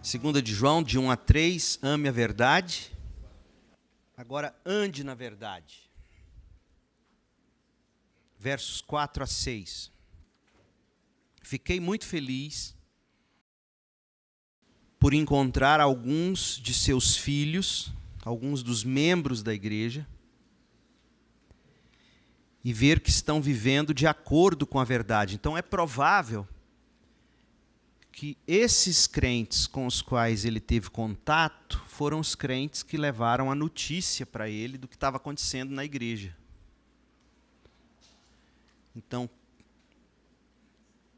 Segunda de João, de 1 a 3, ame a verdade. Agora ande na verdade. Versos 4 a 6. Fiquei muito feliz por encontrar alguns de seus filhos, alguns dos membros da igreja, e ver que estão vivendo de acordo com a verdade. Então é provável que esses crentes com os quais ele teve contato foram os crentes que levaram a notícia para ele do que estava acontecendo na igreja. Então,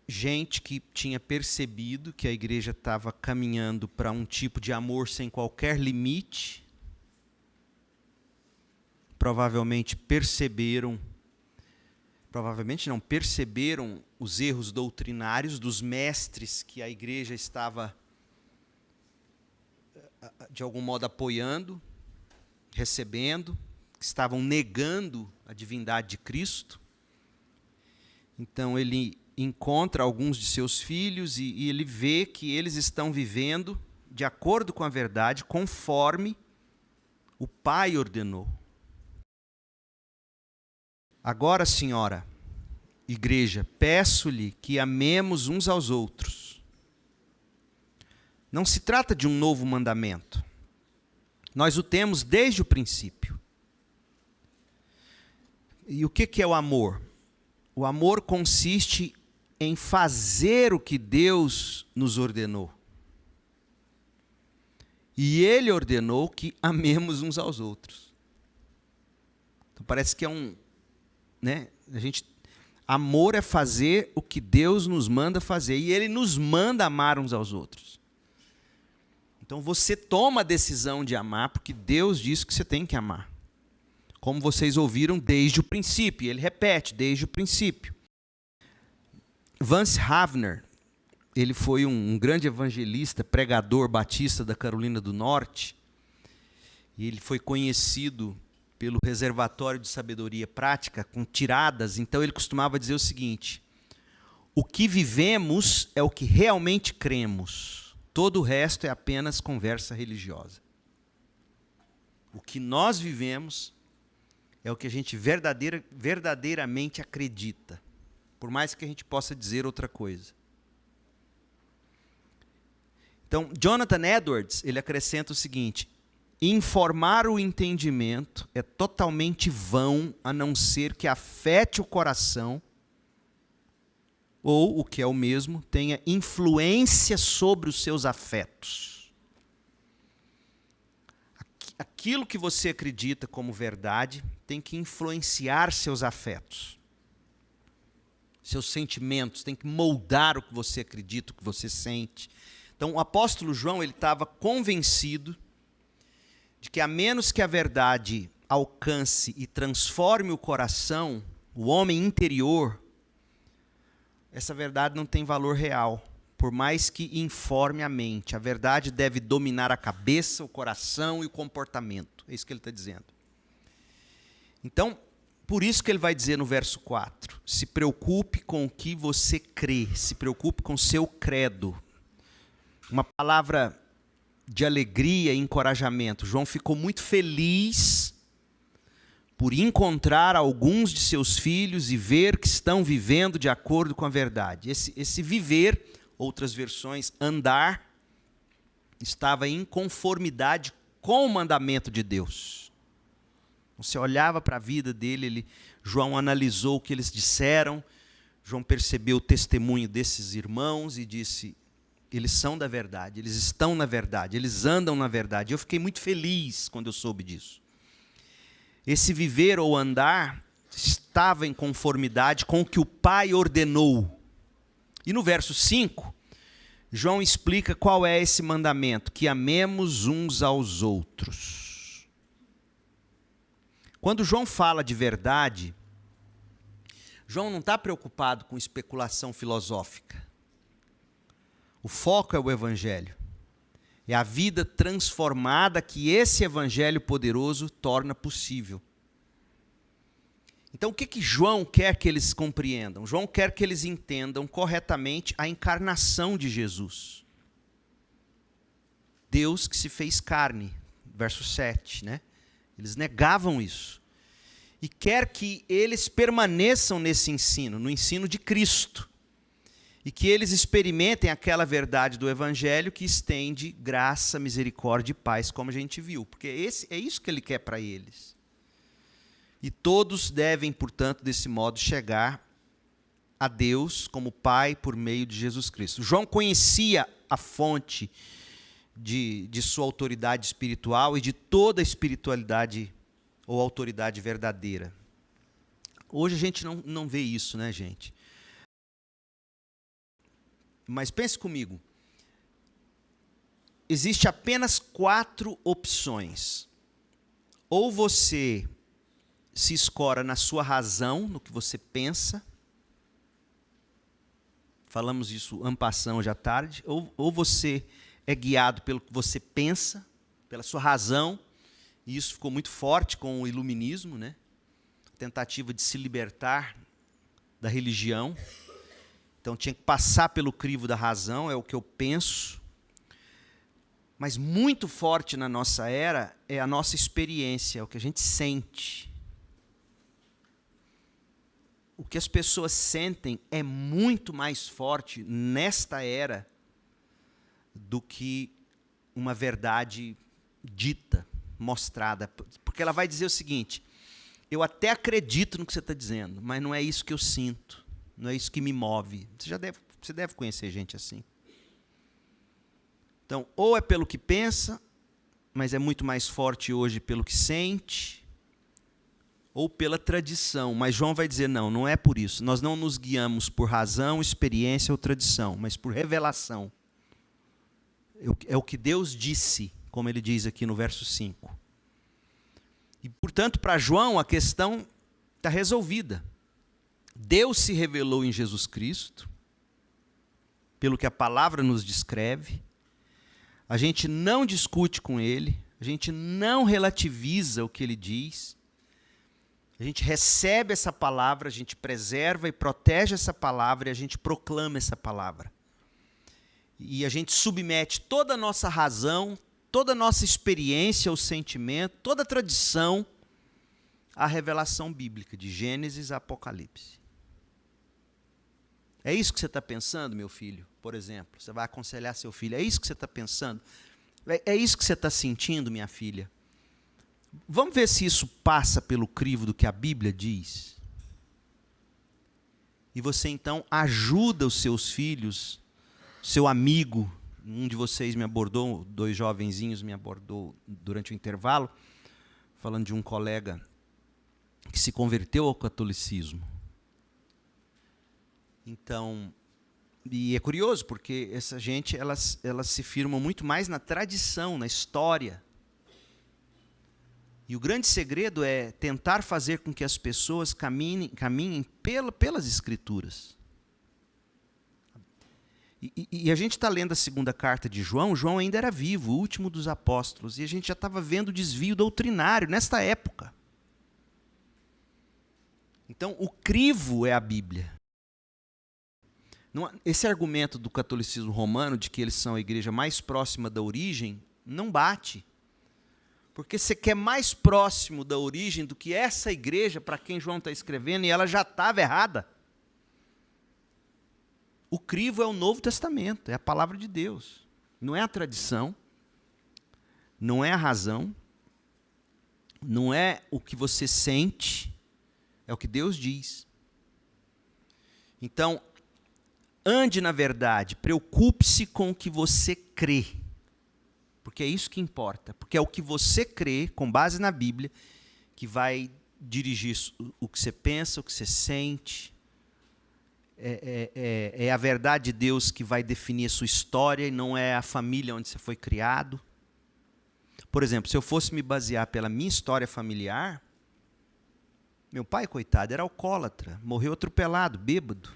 gente que tinha percebido que a igreja estava caminhando para um tipo de amor sem qualquer limite, perceberam os erros doutrinários dos mestres que a igreja estava, de algum modo, apoiando, recebendo, que estavam negando a divindade de Cristo. Então ele encontra alguns de seus filhos e ele vê que eles estão vivendo de acordo com a verdade, conforme o Pai ordenou. Agora, senhora, igreja, peço-lhe que amemos uns aos outros. Não se trata de um novo mandamento. Nós o temos desde o princípio. E o que é o amor? O amor consiste em fazer o que Deus nos ordenou. E Ele ordenou que amemos uns aos outros. Então parece que é amor é fazer o que Deus nos manda fazer. E Ele nos manda amar uns aos outros. Então você toma a decisão de amar porque Deus disse que você tem que amar. Como vocês ouviram desde o princípio. Ele repete, desde o princípio. Vance Havner, ele foi um grande evangelista, pregador batista da Carolina do Norte. E ele foi conhecido pelo Reservatório de Sabedoria Prática, com tiradas. Então ele costumava dizer o seguinte: o que vivemos é o que realmente cremos. Todo o resto é apenas conversa religiosa. O que nós vivemos é o que a gente verdadeiramente acredita, por mais que a gente possa dizer outra coisa. Então, Jonathan Edwards, ele acrescenta o seguinte: informar o entendimento é totalmente vão, a não ser que afete o coração, ou, o que é o mesmo, tenha influência sobre os seus afetos. Aquilo que você acredita como verdade tem que influenciar seus afetos, seus sentimentos, tem que moldar o que você acredita, o que você sente. Então, o apóstolo João, ele estava convencido de que, a menos que a verdade alcance e transforme o coração, o homem interior, essa verdade não tem valor real, por mais que informe a mente. A verdade deve dominar a cabeça, o coração e o comportamento. É isso que ele está dizendo. Então, por isso que ele vai dizer no verso 4, se preocupe com o que você crê, se preocupe com o seu credo. Uma palavra de alegria e encorajamento. João ficou muito feliz por encontrar alguns de seus filhos e ver que estão vivendo de acordo com a verdade. Esse viver, outras versões, andar, estava em conformidade com o mandamento de Deus. Você olhava para a vida dele, João analisou o que eles disseram, João percebeu o testemunho desses irmãos e disse: eles são da verdade, eles estão na verdade, eles andam na verdade. Eu fiquei muito feliz quando eu soube disso. Esse viver ou andar estava em conformidade com o que o Pai ordenou. E no verso 5, João explica qual é esse mandamento: que amemos uns aos outros. Quando João fala de verdade, João não está preocupado com especulação filosófica. O foco é o Evangelho. É a vida transformada que esse Evangelho poderoso torna possível. Então, o que João quer que eles compreendam? João quer que eles entendam corretamente a encarnação de Jesus. Deus que se fez carne, verso 7, né? Eles negavam isso. E quer que eles permaneçam nesse ensino, no ensino de Cristo. E que eles experimentem aquela verdade do Evangelho que estende graça, misericórdia e paz, como a gente viu. Porque é isso que ele quer para eles. E todos devem, portanto, desse modo, chegar a Deus como Pai por meio de Jesus Cristo. João conhecia a fonte de sua autoridade espiritual e de toda a espiritualidade ou autoridade verdadeira. Hoje a gente não vê isso, né, gente? Mas pense comigo, existe apenas 4 opções. Ou você se escora na sua razão, no que você pensa, falamos isso en passant hoje à tarde, ou você é guiado pelo que você pensa, pela sua razão, e isso ficou muito forte com o iluminismo, né? Tentativa de se libertar da religião. Então tinha que passar pelo crivo da razão, é o que eu penso. Mas muito forte na nossa era é a nossa experiência, é o que a gente sente. O que as pessoas sentem é muito mais forte nesta era do que uma verdade dita, mostrada. Porque ela vai dizer o seguinte: eu até acredito no que você está dizendo, mas não é isso que eu sinto. Não é isso que me move. Você deve conhecer gente assim. Então, ou é pelo que pensa, mas é muito mais forte hoje pelo que sente, ou pela tradição. Mas João vai dizer, não é por isso. Nós não nos guiamos por razão, experiência ou tradição, mas por revelação. É o que Deus disse, como ele diz aqui no verso 5. E, portanto, para João, a questão está resolvida. Deus se revelou em Jesus Cristo, pelo que a palavra nos descreve. A gente não discute com ele, a gente não relativiza o que ele diz. A gente recebe essa palavra, a gente preserva e protege essa palavra e a gente proclama essa palavra. E a gente submete toda a nossa razão, toda a nossa experiência, o sentimento, toda a tradição à revelação bíblica, de Gênesis a Apocalipse. É isso que você está pensando, meu filho? Por exemplo, você vai aconselhar seu filho. É isso que você está pensando? É isso que você está sentindo, minha filha? Vamos ver se isso passa pelo crivo do que a Bíblia diz. E você, então, ajuda os seus filhos, seu amigo. Um de vocês me abordou, 2 jovenzinhos me abordou durante o intervalo, falando de um colega que se converteu ao catolicismo. Então, e é curioso, porque essa gente, elas se firmam muito mais na tradição, na história. E o grande segredo é tentar fazer com que as pessoas caminhem pelas Escrituras. E a gente está lendo a 2ª carta de João. João ainda era vivo, o último dos apóstolos, e a gente já estava vendo o desvio doutrinário nesta época. Então, o crivo é a Bíblia. Esse argumento do catolicismo romano, de que eles são a igreja mais próxima da origem, não bate. Porque você quer mais próximo da origem do que essa igreja para quem João está escrevendo, e ela já estava errada. O crivo é o Novo Testamento, é a palavra de Deus. Não é a tradição, não é a razão, não é o que você sente, é o que Deus diz. Então, ande na verdade, preocupe-se com o que você crê. Porque é isso que importa. Porque é o que você crê, com base na Bíblia, que dirigir o que você pensa, o que você sente. É a verdade de Deus que vai definir a sua história e não é a família onde você foi criado. Por exemplo, se eu fosse me basear pela minha história familiar, meu pai, coitado, era alcoólatra, morreu atropelado, bêbado.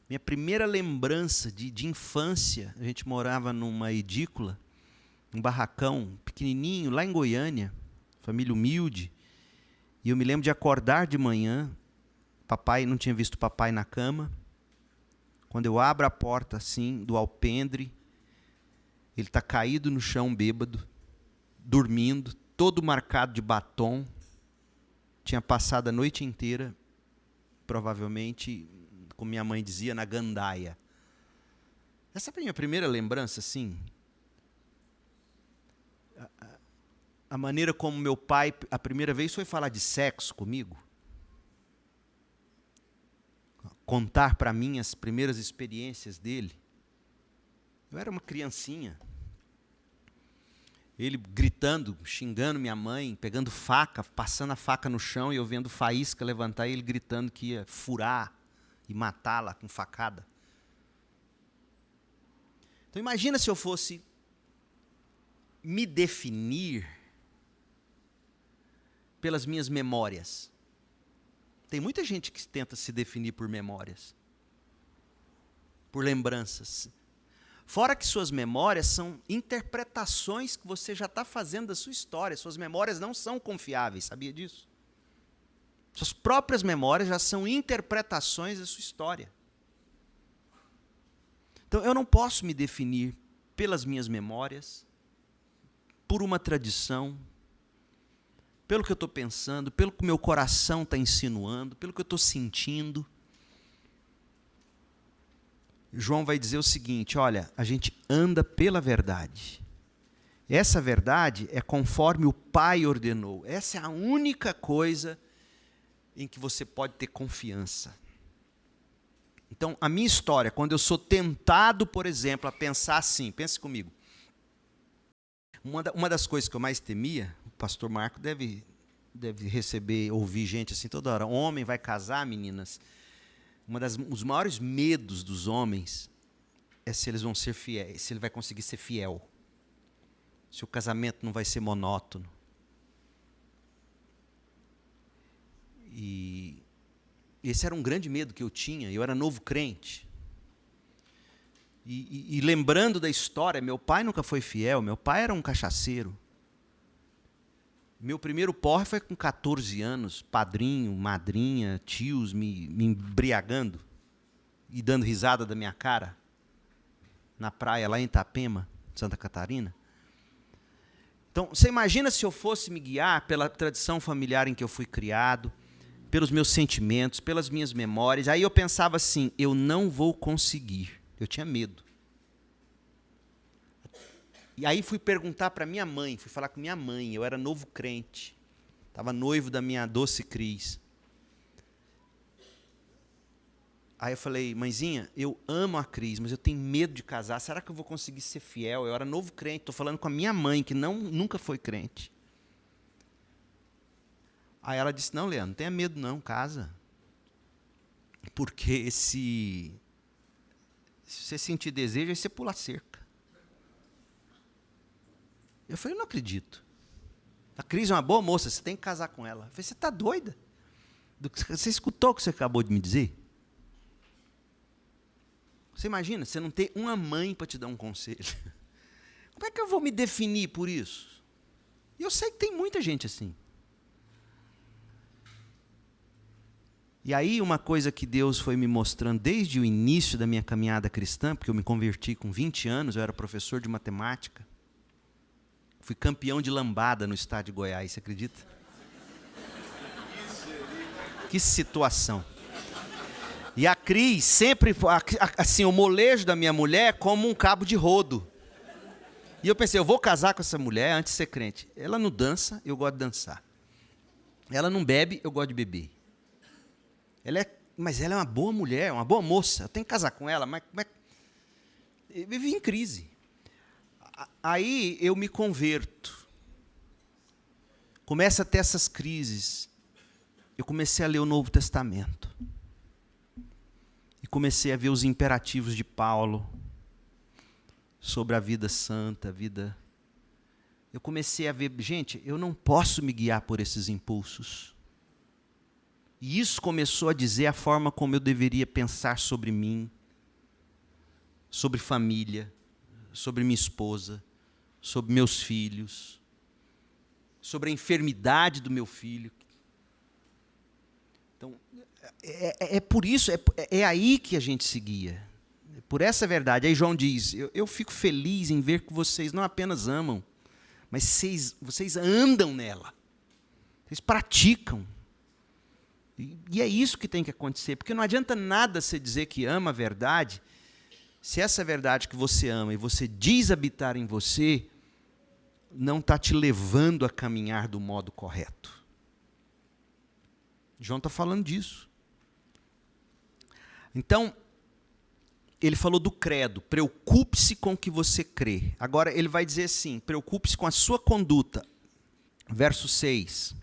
Minha primeira lembrança de infância, a gente morava numa edícula, um barracão pequenininho, lá em Goiânia, família humilde, e eu me lembro de acordar de manhã, papai, não tinha visto papai na cama, quando eu abro a porta assim, do alpendre, Ele está caído no chão, bêbado, dormindo, todo marcado de batom. Tinha passado a noite inteira, provavelmente, como minha mãe dizia, na gandaia. Essa é a minha primeira lembrança, assim. A maneira como meu pai, a primeira vez, foi falar de sexo comigo. Contar para mim as primeiras experiências dele. Eu era uma criancinha. Ele gritando, xingando minha mãe, pegando faca, passando a faca no chão e eu vendo faísca levantar e ele gritando que ia furar e matá-la com facada. Então imagina se eu fosse me definir pelas minhas memórias. Tem muita gente que tenta se definir por memórias, por lembranças. Fora que suas memórias são interpretações que você já está fazendo da sua história. Suas memórias não são confiáveis, sabia disso? Suas próprias memórias já são interpretações da sua história. Então eu não posso me definir pelas minhas memórias, por uma tradição, pelo que eu estou pensando, pelo que o meu coração está insinuando, pelo que eu estou sentindo. João vai dizer o seguinte, olha, a gente anda pela verdade. Essa verdade é conforme o Pai ordenou. Essa é a única coisa em que você pode ter confiança. Então, a minha história, quando eu sou tentado, por exemplo, a pensar assim, pense comigo. Uma das coisas que eu mais temia, o pastor Marco deve ouvir gente assim toda hora. Homem vai casar, meninas. Os maiores medos dos homens é se eles vão ser fiéis, se ele vai conseguir ser fiel. Se o casamento não vai ser monótono. E esse era um grande medo que eu tinha. Eu era novo crente. E lembrando da história, meu pai nunca foi fiel, meu pai era um cachaceiro. Meu primeiro porre foi com 14 anos, padrinho, madrinha, tios me embriagando e dando risada da minha cara na praia lá em Itapema, Santa Catarina. Então, você imagina se eu fosse me guiar pela tradição familiar em que eu fui criado, pelos meus sentimentos, pelas minhas memórias. Aí eu pensava assim, eu não vou conseguir. Eu tinha medo. E aí fui perguntar para minha mãe, fui falar com minha mãe, eu era novo crente, estava noivo da minha doce Cris. Aí eu falei, mãezinha, eu amo a Cris, mas eu tenho medo de casar, será que eu vou conseguir ser fiel? Eu era novo crente, estou falando com a minha mãe, que nunca foi crente. Aí ela disse, não, Leandro, não tenha medo não, casa. Porque se você sentir desejo, aí você pula a cerca. Eu falei, não acredito. A Cris é uma boa moça, você tem que casar com ela. Eu falei, você está doida? Você escutou o que você acabou de me dizer? Você imagina, você não ter uma mãe para te dar um conselho. Como é que eu vou me definir por isso? E eu sei que tem muita gente assim. E aí uma coisa que Deus foi me mostrando desde o início da minha caminhada cristã, porque eu me converti com 20 anos, eu era professor de matemática. Fui campeão de lambada no estado de Goiás, você acredita? Que situação. E a Cris sempre, assim, o molejo da minha mulher como um cabo de rodo. E eu pensei, eu vou casar com essa mulher antes de ser crente. Ela não dança, eu gosto de dançar. Ela não bebe, eu gosto de beber. Mas ela é uma boa mulher, uma boa moça. Eu tenho que casar com ela, mas eu vivi em crise. Aí eu me converto. Começa a ter essas crises. Eu comecei a ler o Novo Testamento. E comecei a ver os imperativos de Paulo sobre a vida santa, a vida... Eu comecei a ver, gente, eu não posso me guiar por esses impulsos. E isso começou a dizer a forma como eu deveria pensar sobre mim, sobre família, sobre minha esposa, sobre meus filhos, sobre a enfermidade do meu filho. Então, é por isso, é aí que a gente se guia. por essa verdade. Aí João diz, eu fico feliz em ver que vocês não apenas amam, mas vocês andam nela. Vocês praticam. E é isso que tem que acontecer, porque não adianta nada você dizer que ama a verdade, se essa verdade que você ama e você diz habitar em você, não está te levando a caminhar do modo correto. João está falando disso. Então, ele falou do credo, preocupe-se com o que você crê. Agora ele vai dizer assim, preocupe-se com a sua conduta. Verso 6.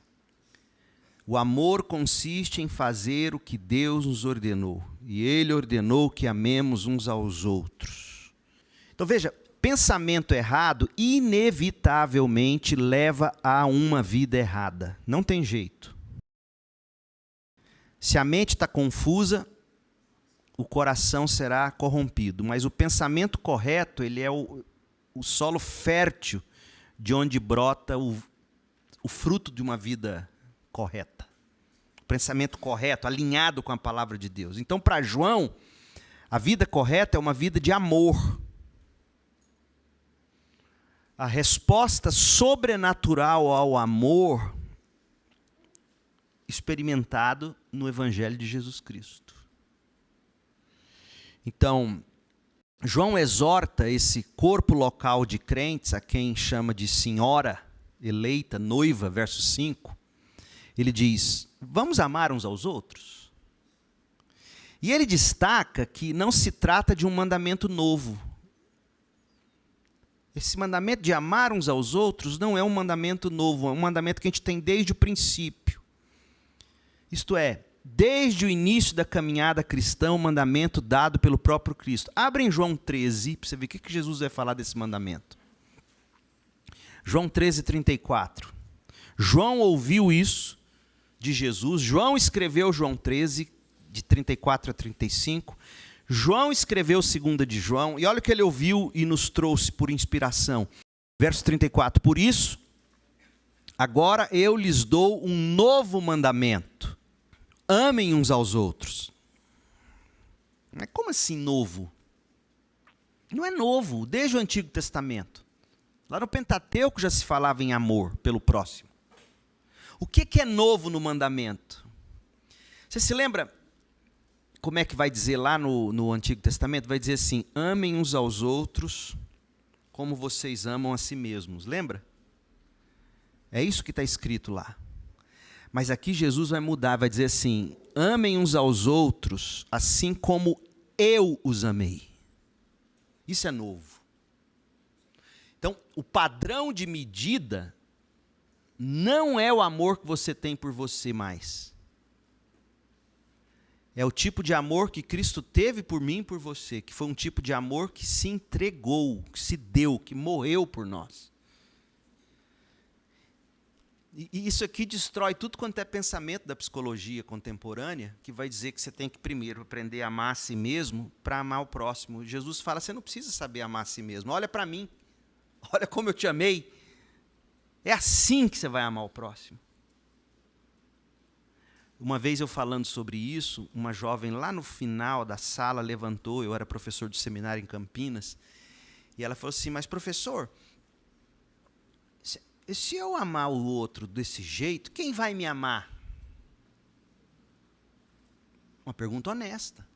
O amor consiste em fazer o que Deus nos ordenou. E Ele ordenou que amemos uns aos outros. Então veja, pensamento errado inevitavelmente leva a uma vida errada. Não tem jeito. Se a mente está confusa, o coração será corrompido. Mas o pensamento correto, ele é o solo fértil de onde brota o fruto de uma vida correta. O pensamento correto, alinhado com a palavra de Deus. Então, para João, a vida correta é uma vida de amor. A resposta sobrenatural ao amor experimentado no Evangelho de Jesus Cristo. Então, João exorta esse corpo local de crentes, a quem chama de senhora eleita, noiva, verso 5. Ele diz, vamos amar uns aos outros? E ele destaca que não se trata de um mandamento novo. Esse mandamento de amar uns aos outros não é um mandamento novo, é um mandamento que a gente tem desde o princípio. Isto é, desde o início da caminhada cristã, um mandamento dado pelo próprio Cristo. Abre em João 13, para você ver o que Jesus vai falar desse mandamento. João 13, 34. João ouviu isso de Jesus. João escreveu João 13, de 34 a 35. João escreveu 2 de João. E olha o que ele ouviu e nos trouxe por inspiração. Verso 34. Por isso, agora eu lhes dou um novo mandamento. Amem uns aos outros. Mas como assim novo? Não é novo, desde o Antigo Testamento. Lá no Pentateuco já se falava em amor pelo próximo. O que é novo no mandamento? Você se lembra como é que vai dizer lá no Antigo Testamento? Vai dizer assim, amem uns aos outros como vocês amam a si mesmos. Lembra? É isso que está escrito lá. Mas aqui Jesus vai mudar, vai dizer assim, amem uns aos outros assim como eu os amei. Isso é novo. Então, o padrão de medida não é o amor que você tem por você mais. É o tipo de amor que Cristo teve por mim e por você, que foi um tipo de amor que se entregou, que se deu, que morreu por nós. E isso aqui destrói tudo quanto é pensamento da psicologia contemporânea, que vai dizer que você tem que primeiro aprender a amar a si mesmo para amar o próximo. Jesus fala, você não precisa saber amar a si mesmo. Olha para mim, olha como eu te amei. É assim que você vai amar o próximo. Uma vez eu falando sobre isso, uma jovem lá no final da sala levantou, eu era professor de seminário em Campinas, e ela falou assim, mas professor, se eu amar o outro desse jeito, quem vai me amar? Uma pergunta honesta.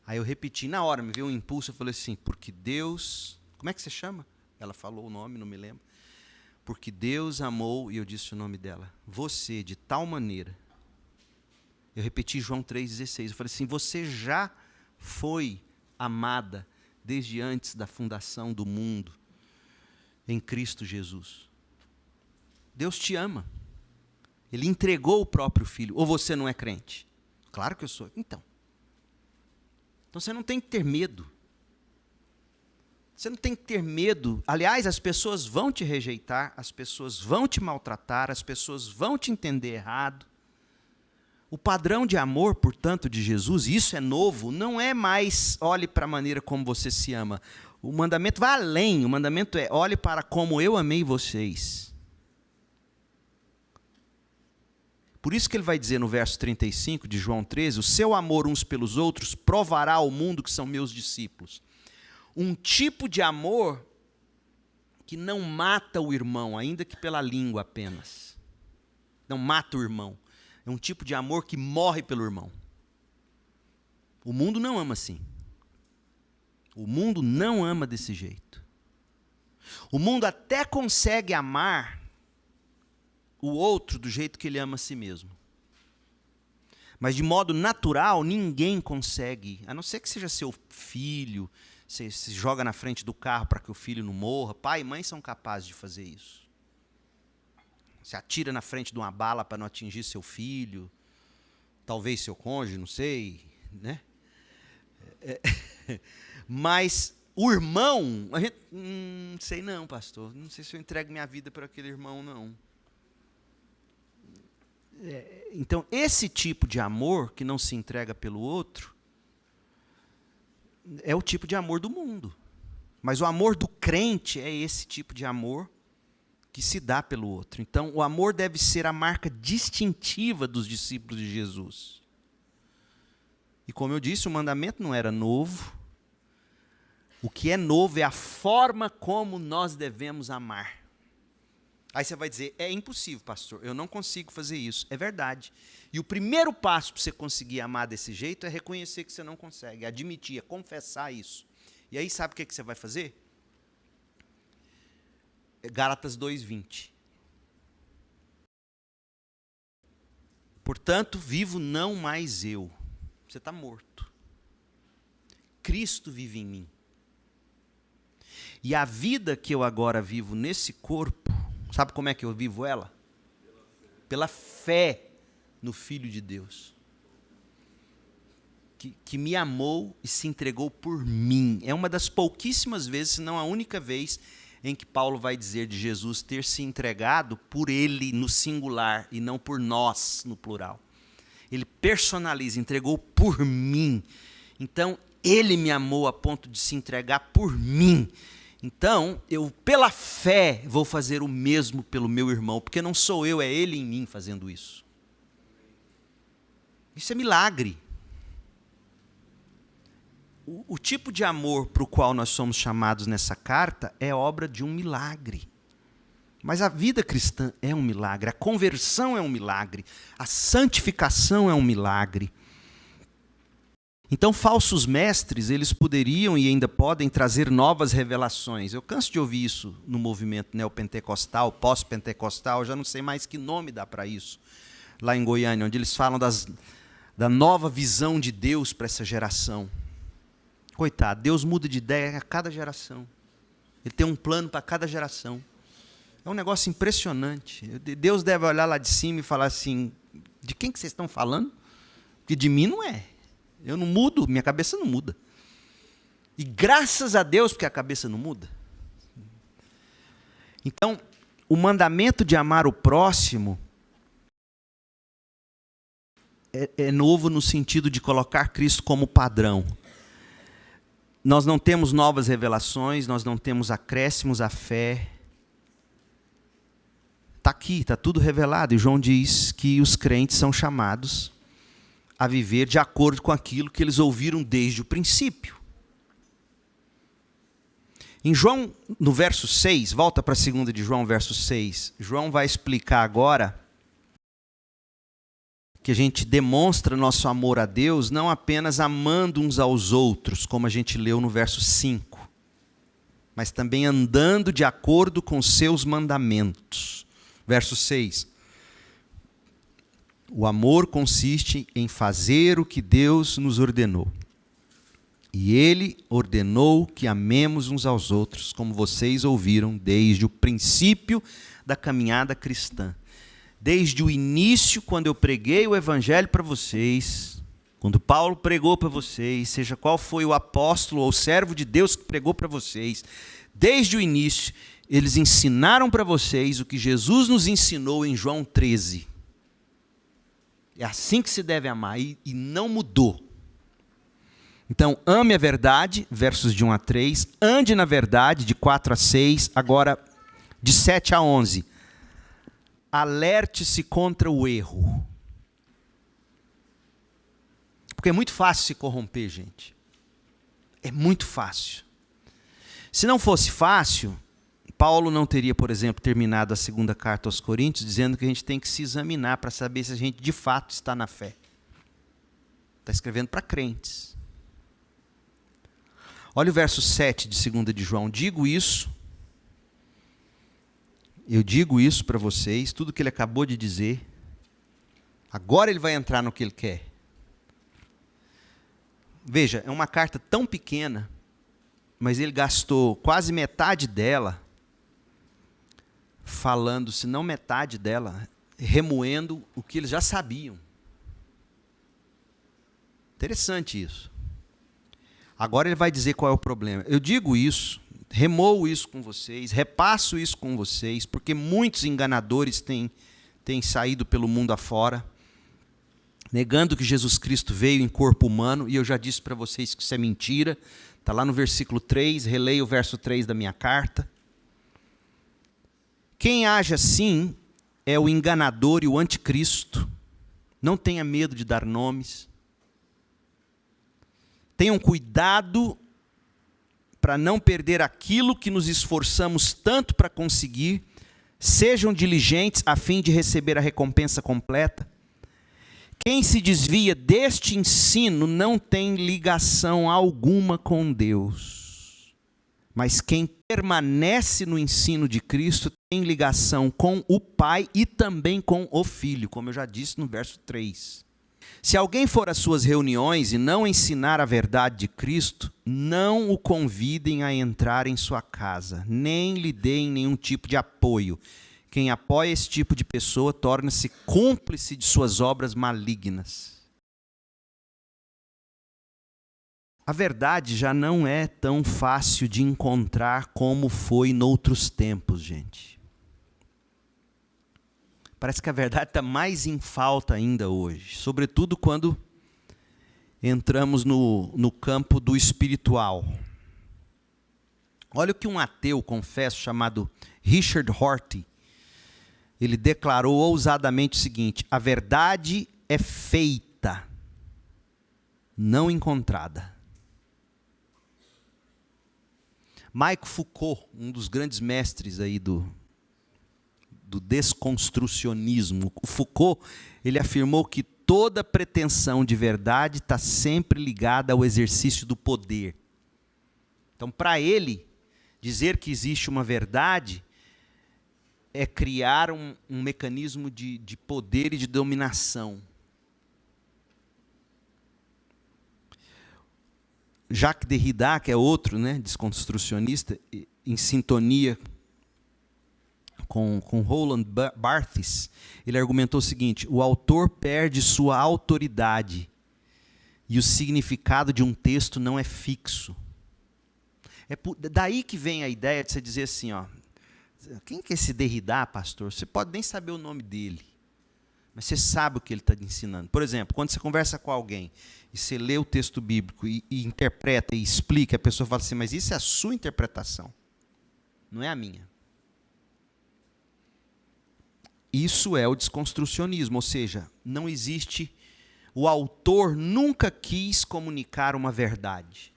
Aí eu repeti na hora, me veio um impulso, eu falei assim, porque Deus... Como é que você chama? Ela falou o nome, não me lembro. Porque Deus amou, e eu disse o nome dela, você de tal maneira. Eu repeti João 3,16. Eu falei assim, você já foi amada desde antes da fundação do mundo. Em Cristo Jesus. Deus te ama. Ele entregou o próprio Filho. Ou você não é crente? Claro que eu sou. Então você não tem que ter medo. Você não tem que ter medo. Aliás, as pessoas vão te rejeitar, as pessoas vão te maltratar, as pessoas vão te entender errado. O padrão de amor, portanto, de Jesus, isso é novo, não é mais olhe para a maneira como você se ama. O mandamento vai além, o mandamento é olhe para como eu amei vocês. Por isso que ele vai dizer no verso 35 de João 13, o seu amor uns pelos outros provará ao mundo que são meus discípulos. Um tipo de amor que não mata o irmão, ainda que pela língua apenas. Não mata o irmão. É um tipo de amor que morre pelo irmão. O mundo não ama assim. O mundo não ama desse jeito. O mundo até consegue amar o outro do jeito que ele ama a si mesmo. Mas de modo natural, ninguém consegue, a não ser que seja seu filho, você se joga na frente do carro para que o filho não morra. Pai e mãe são capazes de fazer isso. Se atira na frente de uma bala para não atingir seu filho, talvez seu cônjuge, não sei, né? Mas o irmão, a gente, não sei não, pastor, não sei se eu entrego minha vida para aquele irmão, não. Então, esse tipo de amor que não se entrega pelo outro é o tipo de amor do mundo. Mas o amor do crente é esse tipo de amor que se dá pelo outro. Então, o amor deve ser a marca distintiva dos discípulos de Jesus. E como eu disse, o mandamento não era novo. O que é novo é a forma como nós devemos amar. Aí você vai dizer, é impossível, pastor, eu não consigo fazer isso. É verdade. E o primeiro passo para você conseguir amar desse jeito é reconhecer que você não consegue, admitir, é confessar isso. E aí sabe o que você vai fazer? Gálatas 2:20. Portanto, vivo não mais eu. Você está morto. Cristo vive em mim. E a vida que eu agora vivo nesse corpo, sabe como é que eu vivo ela? Pela fé no Filho de Deus. Que me amou e se entregou por mim. É uma das pouquíssimas vezes, se não a única vez, em que Paulo vai dizer de Jesus ter se entregado por ele no singular e não por nós no plural. Ele personaliza, entregou por mim. Então, ele me amou a ponto de se entregar por mim. Então, eu, pela fé, vou fazer o mesmo pelo meu irmão, porque não sou eu, é ele em mim fazendo isso. Isso é milagre. O tipo de amor para o qual nós somos chamados nessa carta é obra de um milagre. Mas a vida cristã é um milagre, a conversão é um milagre, a santificação é um milagre. Então, falsos mestres, eles poderiam e ainda podem trazer novas revelações. Eu canso de ouvir isso no movimento neopentecostal, pós-pentecostal, já não sei mais que nome dá para isso, lá em Goiânia, onde eles falam da nova visão de Deus para essa geração. Coitado, Deus muda de ideia a cada geração. Ele tem um plano para cada geração. É um negócio impressionante. Deus deve olhar lá de cima e falar assim, de quem que vocês estão falando? Porque de mim não é. Eu não mudo, minha cabeça não muda. E graças a Deus, porque a cabeça não muda. Então, o mandamento de amar o próximo é novo no sentido de colocar Cristo como padrão. Nós não temos novas revelações, nós não temos acréscimos à fé. Está aqui, está tudo revelado. E João diz que os crentes são chamados a viver de acordo com aquilo que eles ouviram desde o princípio. Em João, no verso 6, volta para a 2 de João, verso 6. João vai explicar agora que a gente demonstra nosso amor a Deus não apenas amando uns aos outros, como a gente leu no verso 5, mas também andando de acordo com seus mandamentos. Verso 6. O amor consiste em fazer o que Deus nos ordenou. E Ele ordenou que amemos uns aos outros, como vocês ouviram desde o princípio da caminhada cristã. Desde o início, quando eu preguei o Evangelho para vocês, quando Paulo pregou para vocês, seja qual foi o apóstolo ou servo de Deus que pregou para vocês, desde o início, eles ensinaram para vocês o que Jesus nos ensinou em João 13. É assim que se deve amar, e não mudou. Então, ame a verdade, versos de 1 a 3, ande na verdade, de 4 a 6, agora de 7 a 11. Alerte-se contra o erro. Porque é muito fácil se corromper, gente. É muito fácil. Se não fosse fácil, Paulo não teria, por exemplo, terminado a segunda carta aos Coríntios dizendo que a gente tem que se examinar para saber se a gente de fato está na fé. Está escrevendo para crentes. Olha o verso 7 de 2 de João. Eu digo isso para vocês, tudo que ele acabou de dizer. Agora ele vai entrar no que ele quer. Veja, é uma carta tão pequena, mas ele gastou quase metade dela falando, se não metade dela, remoendo o que eles já sabiam. Interessante isso. Agora ele vai dizer qual é o problema. Eu digo isso, remoo isso com vocês, repasso isso com vocês, porque muitos enganadores têm saído pelo mundo afora, negando que Jesus Cristo veio em corpo humano, e eu já disse para vocês que isso é mentira. Está lá no versículo 3, releia o verso 3 da minha carta. Quem age assim é o enganador e o anticristo. Não tenha medo de dar nomes. Tenham cuidado para não perder aquilo que nos esforçamos tanto para conseguir. Sejam diligentes a fim de receber a recompensa completa. Quem se desvia deste ensino não tem ligação alguma com Deus. Mas quem permanece no ensino de Cristo tem ligação com o Pai e também com o Filho, como eu já disse no verso 3. Se alguém for às suas reuniões e não ensinar a verdade de Cristo, não o convidem a entrar em sua casa, nem lhe deem nenhum tipo de apoio. Quem apoia esse tipo de pessoa torna-se cúmplice de suas obras malignas. A verdade já não é tão fácil de encontrar como foi noutros tempos, gente. Parece que a verdade está mais em falta ainda hoje, sobretudo quando entramos no campo do espiritual. Olha o que um ateu, confesso, chamado Richard Rorty, ele declarou ousadamente o seguinte: a verdade é feita, não encontrada. Michel Foucault, um dos grandes mestres aí do desconstrucionismo, Foucault, ele afirmou que toda pretensão de verdade está sempre ligada ao exercício do poder. Então, para ele, dizer que existe uma verdade é criar um mecanismo de poder e de dominação. Jacques Derrida, que é outro, né, desconstrucionista, em sintonia com Roland Barthes, ele argumentou o seguinte: o autor perde sua autoridade e o significado de um texto não é fixo. É daí que vem a ideia de você dizer assim, ó, quem que é esse Derrida, pastor? Você pode nem saber o nome dele, mas você sabe o que ele está ensinando. Por exemplo, quando você conversa com alguém e você lê o texto bíblico e interpreta e explica, a pessoa fala assim, mas isso é a sua interpretação, não é a minha. Isso é o desconstrucionismo, ou seja, não existe, o autor nunca quis comunicar uma verdade.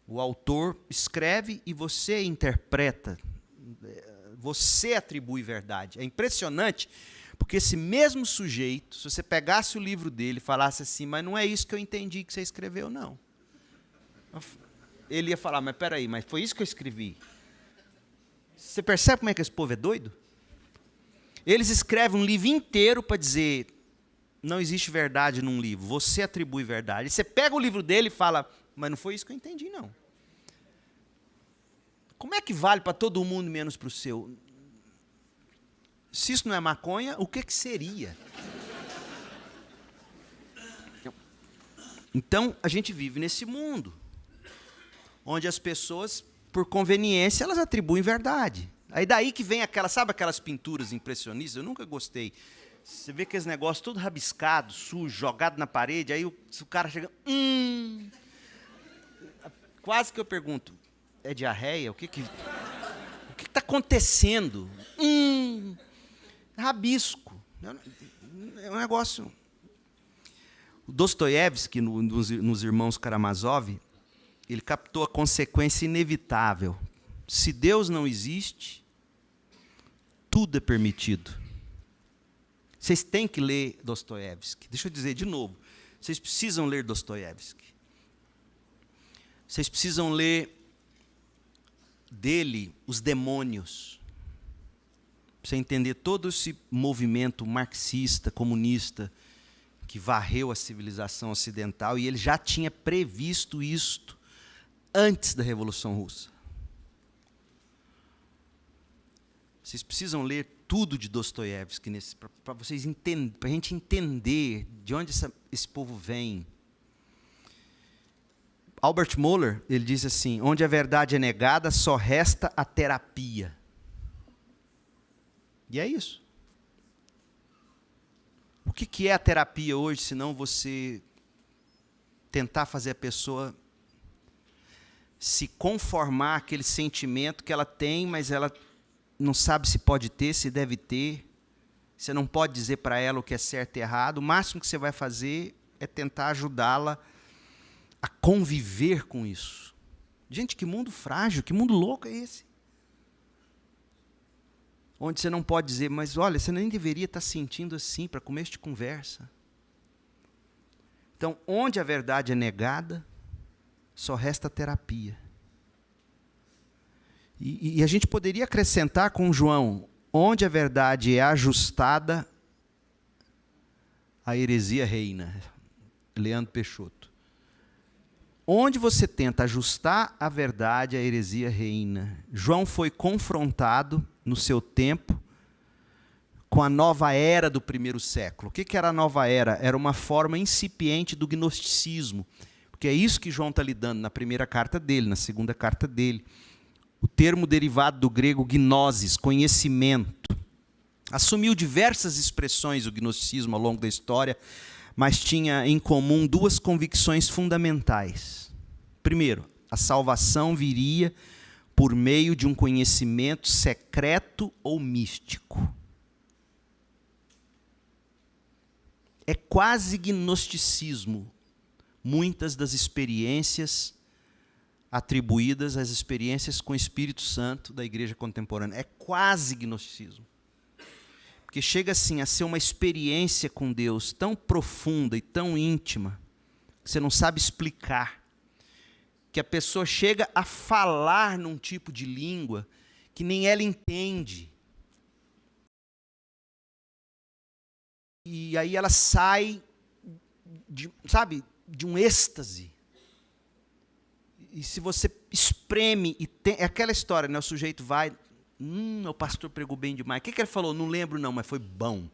O autor escreve e você interpreta, você atribui verdade. É impressionante, porque esse mesmo sujeito, se você pegasse o livro dele e falasse assim, mas não é isso que eu entendi que você escreveu, não. Ele ia falar, mas peraí, mas foi isso que eu escrevi. Você percebe como é que esse povo é doido? Eles escrevem um livro inteiro para dizer, não existe verdade num livro, você atribui verdade. E você pega o livro dele e fala, mas não foi isso que eu entendi, não. Como é que vale para todo mundo menos para o seu? Se isso não é maconha, o que seria? Então, a gente vive nesse mundo, onde as pessoas, por conveniência, elas atribuem verdade. Aí daí que vem sabe aquelas pinturas impressionistas? Eu nunca gostei. Você vê aqueles negócios todo rabiscado, sujo, jogado na parede, aí o cara chega, quase que eu pergunto, é diarreia? O que está acontecendo? Rabisco. É um negócio. O Dostoiévski, nos Irmãos Karamazov, ele captou a consequência inevitável. Se Deus não existe, tudo é permitido. Vocês têm que ler Dostoiévski. Deixa eu dizer de novo. Vocês precisam ler Dostoiévski. Vocês precisam ler dele Os Demônios. Para você entender todo esse movimento marxista, comunista, que varreu a civilização ocidental, e ele já tinha previsto isto antes da Revolução Russa. Vocês precisam ler tudo de Dostoiévski para vocês entenderem, para a gente entender de onde esse povo vem. Albert Mohler, ele diz assim: onde a verdade é negada, só resta a terapia. E é isso. O que é a terapia hoje, se não você tentar fazer a pessoa se conformar àquele sentimento que ela tem, mas ela não sabe se pode ter, se deve ter. Você não pode dizer para ela o que é certo e errado. O máximo que você vai fazer é tentar ajudá-la a conviver com isso. Gente, que mundo frágil, que mundo louco é esse? Onde você não pode dizer, mas olha, você nem deveria estar sentindo assim para começo de conversa. Então, onde a verdade é negada, só resta a terapia. E a gente poderia acrescentar com João, onde a verdade é ajustada, a heresia reina. Leandro Peixoto. Onde você tenta ajustar a verdade, a heresia reina. João foi confrontado no seu tempo com a nova era do primeiro século. O que era a nova era? Era uma forma incipiente do gnosticismo, porque é isso que João está lidando na primeira carta dele, na segunda carta dele. O termo derivado do grego gnosis, conhecimento, assumiu diversas expressões o gnosticismo ao longo da história, mas tinha em comum duas convicções fundamentais. Primeiro, a salvação viria por meio de um conhecimento secreto ou místico. É quase gnosticismo muitas das experiências atribuídas às experiências com o Espírito Santo da igreja contemporânea. É quase gnosticismo. Porque chega assim a ser uma experiência com Deus tão profunda e tão íntima, que você não sabe explicar, que a pessoa chega a falar num tipo de língua que nem ela entende. E aí ela sai, de um êxtase. E se você espreme, é aquela história, né? O sujeito vai, o pastor pregou bem demais. O que ele falou? Não lembro não, mas foi bom.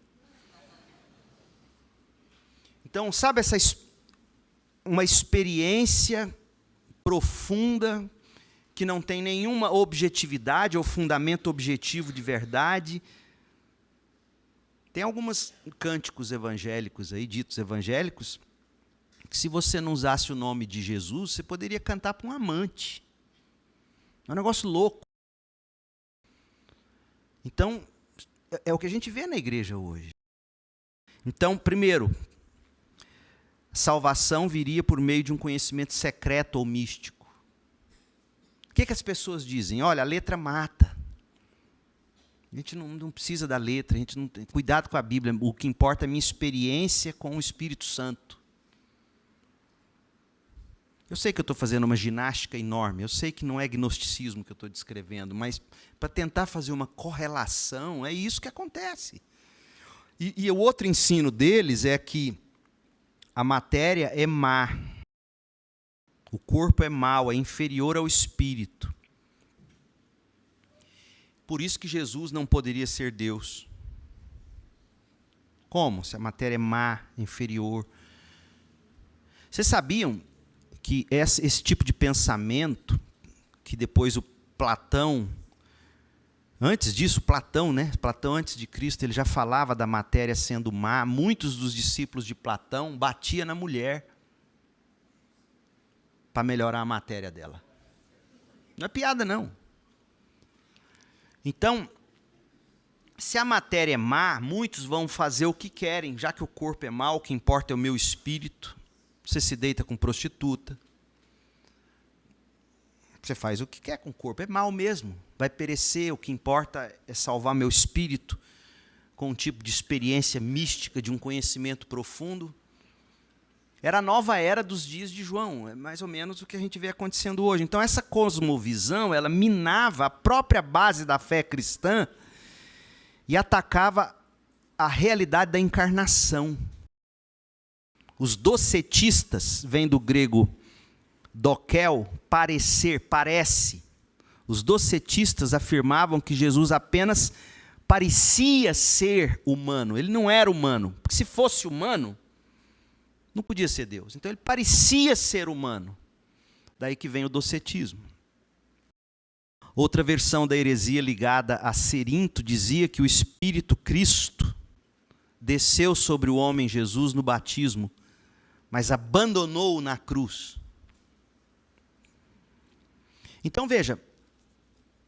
Então, sabe uma experiência profunda, que não tem nenhuma objetividade ou fundamento objetivo de verdade. Tem alguns cânticos evangélicos aí, ditos evangélicos, que se você não usasse o nome de Jesus, você poderia cantar para um amante. É um negócio louco. Então, é o que a gente vê na igreja hoje. Então, primeiro, salvação viria por meio de um conhecimento secreto ou místico. O que as pessoas dizem? Olha, a letra mata. A gente não precisa da letra, a gente não tem cuidado com a Bíblia. O que importa é a minha experiência com o Espírito Santo. Eu sei que eu estou fazendo uma ginástica enorme, eu sei que não é gnosticismo que eu estou descrevendo, mas para tentar fazer uma correlação, é isso que acontece. E o outro ensino deles é que a matéria é má, o corpo é mau, é inferior ao espírito. Por isso que Jesus não poderia ser Deus. Como? Se a matéria é má, inferior. Vocês sabiam que esse tipo de pensamento, que depois o Platão, antes disso, Platão, antes de Cristo, ele já falava da matéria sendo má. Muitos dos discípulos de Platão batiam na mulher para melhorar a matéria dela. Não é piada, não. Então, se a matéria é má, muitos vão fazer o que querem, já que o corpo é mau, o que importa é o meu espírito. Você se deita com prostituta. Você faz o que quer com o corpo, é mau mesmo, vai perecer, o que importa é salvar meu espírito com um tipo de experiência mística, de um conhecimento profundo. Era a nova era dos dias de João, é mais ou menos o que a gente vê acontecendo hoje. Então essa cosmovisão, ela minava a própria base da fé cristã e atacava a realidade da encarnação. Os docetistas, vem do grego dokel, parecer, parece. Os docetistas afirmavam que Jesus apenas parecia ser humano. Ele não era humano. Porque se fosse humano, não podia ser Deus. Então ele parecia ser humano. Daí que vem o docetismo. Outra versão da heresia ligada a Cerinto dizia que o Espírito Cristo desceu sobre o homem Jesus no batismo, mas abandonou-o na cruz. Então veja,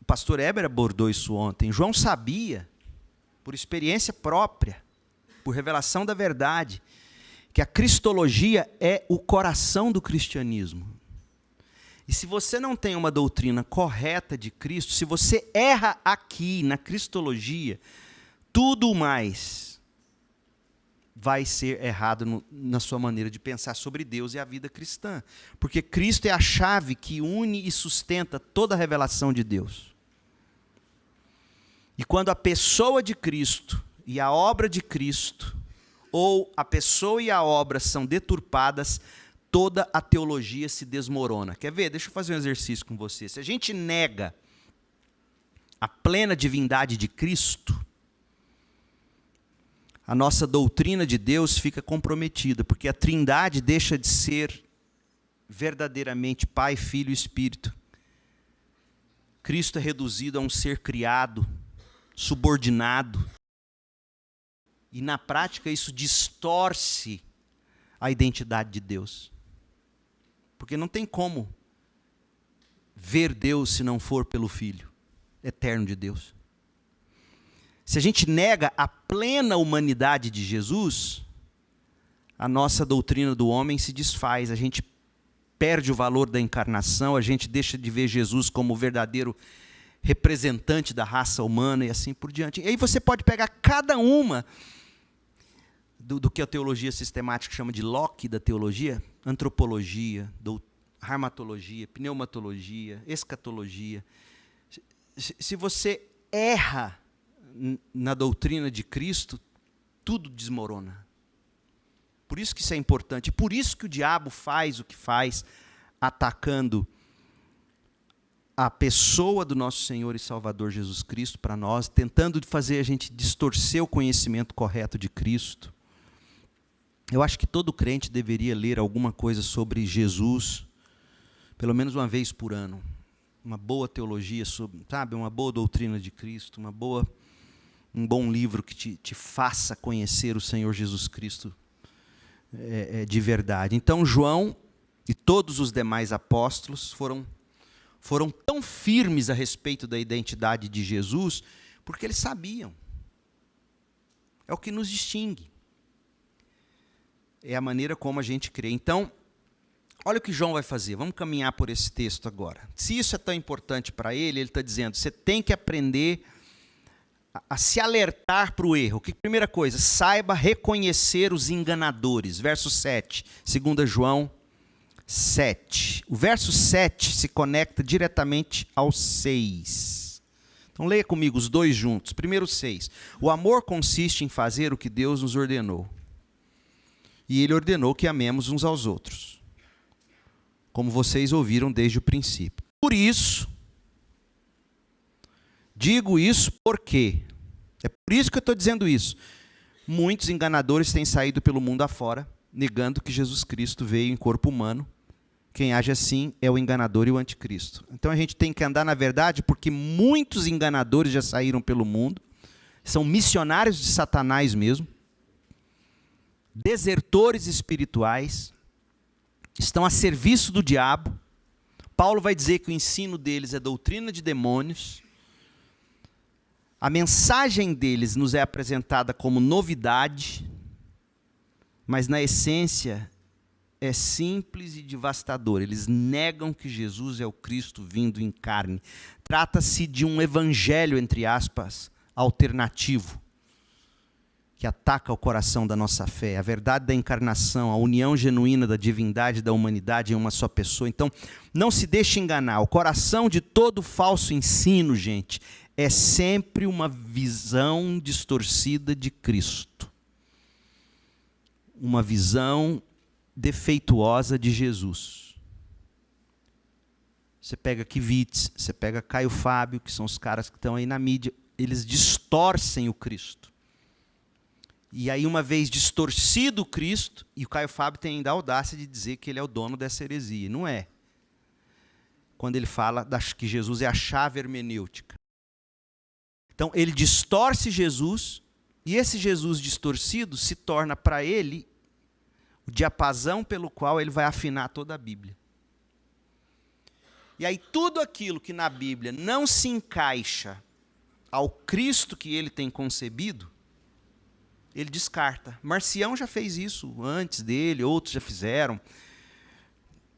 o pastor Heber abordou isso ontem. João sabia, por experiência própria, por revelação da verdade, que a cristologia é o coração do cristianismo. E se você não tem uma doutrina correta de Cristo, se você erra aqui na cristologia, tudo mais vai ser errado na sua maneira de pensar sobre Deus e a vida cristã. Porque Cristo é a chave que une e sustenta toda a revelação de Deus. E quando a pessoa de Cristo e a obra de Cristo, ou a pessoa e a obra são deturpadas, toda a teologia se desmorona. Quer ver? Deixa eu fazer um exercício com você. Se a gente nega a plena divindade de Cristo, a nossa doutrina de Deus fica comprometida, porque a Trindade deixa de ser verdadeiramente Pai, Filho e Espírito. Cristo é reduzido a um ser criado, subordinado, e na prática isso distorce a identidade de Deus. Porque não tem como ver Deus se não for pelo Filho eterno de Deus. Se a gente nega a plena humanidade de Jesus, a nossa doutrina do homem se desfaz, a gente perde o valor da encarnação, a gente deixa de ver Jesus como o verdadeiro representante da raça humana e assim por diante. E aí você pode pegar cada uma do que a teologia sistemática chama de Locke da teologia, antropologia, rarmatologia, pneumatologia, escatologia. Se você erra na doutrina de Cristo, tudo desmorona. Por isso que isso é importante. Por isso que o diabo faz o que faz, atacando a pessoa do nosso Senhor e Salvador Jesus Cristo para nós, tentando fazer a gente distorcer o conhecimento correto de Cristo. Eu acho que todo crente deveria ler alguma coisa sobre Jesus, pelo menos uma vez por ano. Uma boa teologia, sobre, sabe, uma boa doutrina de Cristo, um bom livro que te faça conhecer o Senhor Jesus Cristo de verdade. Então João e todos os demais apóstolos foram tão firmes a respeito da identidade de Jesus, porque eles sabiam. É o que nos distingue. É a maneira como a gente crê. Então, olha o que João vai fazer. Vamos caminhar por esse texto agora. Se isso é tão importante para ele está dizendo, você tem que aprender a se alertar para o erro. Primeira coisa, saiba reconhecer os enganadores. Verso 7, 2 João 7. O verso 7 se conecta diretamente ao 6. Então leia comigo os dois juntos. Primeiro 6. O amor consiste em fazer o que Deus nos ordenou. E Ele ordenou que amemos uns aos outros, como vocês ouviram desde o princípio. Por isso, digo isso porque, é por isso que eu estou dizendo isso, muitos enganadores têm saído pelo mundo afora, negando que Jesus Cristo veio em corpo humano. Quem age assim é o enganador e o anticristo. Então a gente tem que andar na verdade, porque muitos enganadores já saíram pelo mundo, são missionários de Satanás mesmo, desertores espirituais, estão a serviço do diabo. Paulo vai dizer que o ensino deles é doutrina de demônios. A mensagem deles nos é apresentada como novidade, mas na essência é simples e devastadora. Eles negam que Jesus é o Cristo vindo em carne. Trata-se de um evangelho, entre aspas, alternativo, que ataca o coração da nossa fé, a verdade da encarnação, a união genuína da divindade e da humanidade em uma só pessoa. Então, não se deixe enganar. O coração de todo falso ensino, gente, é sempre uma visão distorcida de Cristo. Uma visão defeituosa de Jesus. Você pega Kivitz, você pega Caio Fábio, que são os caras que estão aí na mídia, eles distorcem o Cristo. E aí, uma vez distorcido o Cristo, e o Caio Fábio tem ainda a audácia de dizer que ele é o dono dessa heresia. Não é. Quando ele fala que Jesus é a chave hermenêutica. Então, ele distorce Jesus, e esse Jesus distorcido se torna para ele o diapasão pelo qual ele vai afinar toda a Bíblia. E aí, tudo aquilo que na Bíblia não se encaixa ao Cristo que ele tem concebido, ele descarta. Marcião já fez isso antes dele, outros já fizeram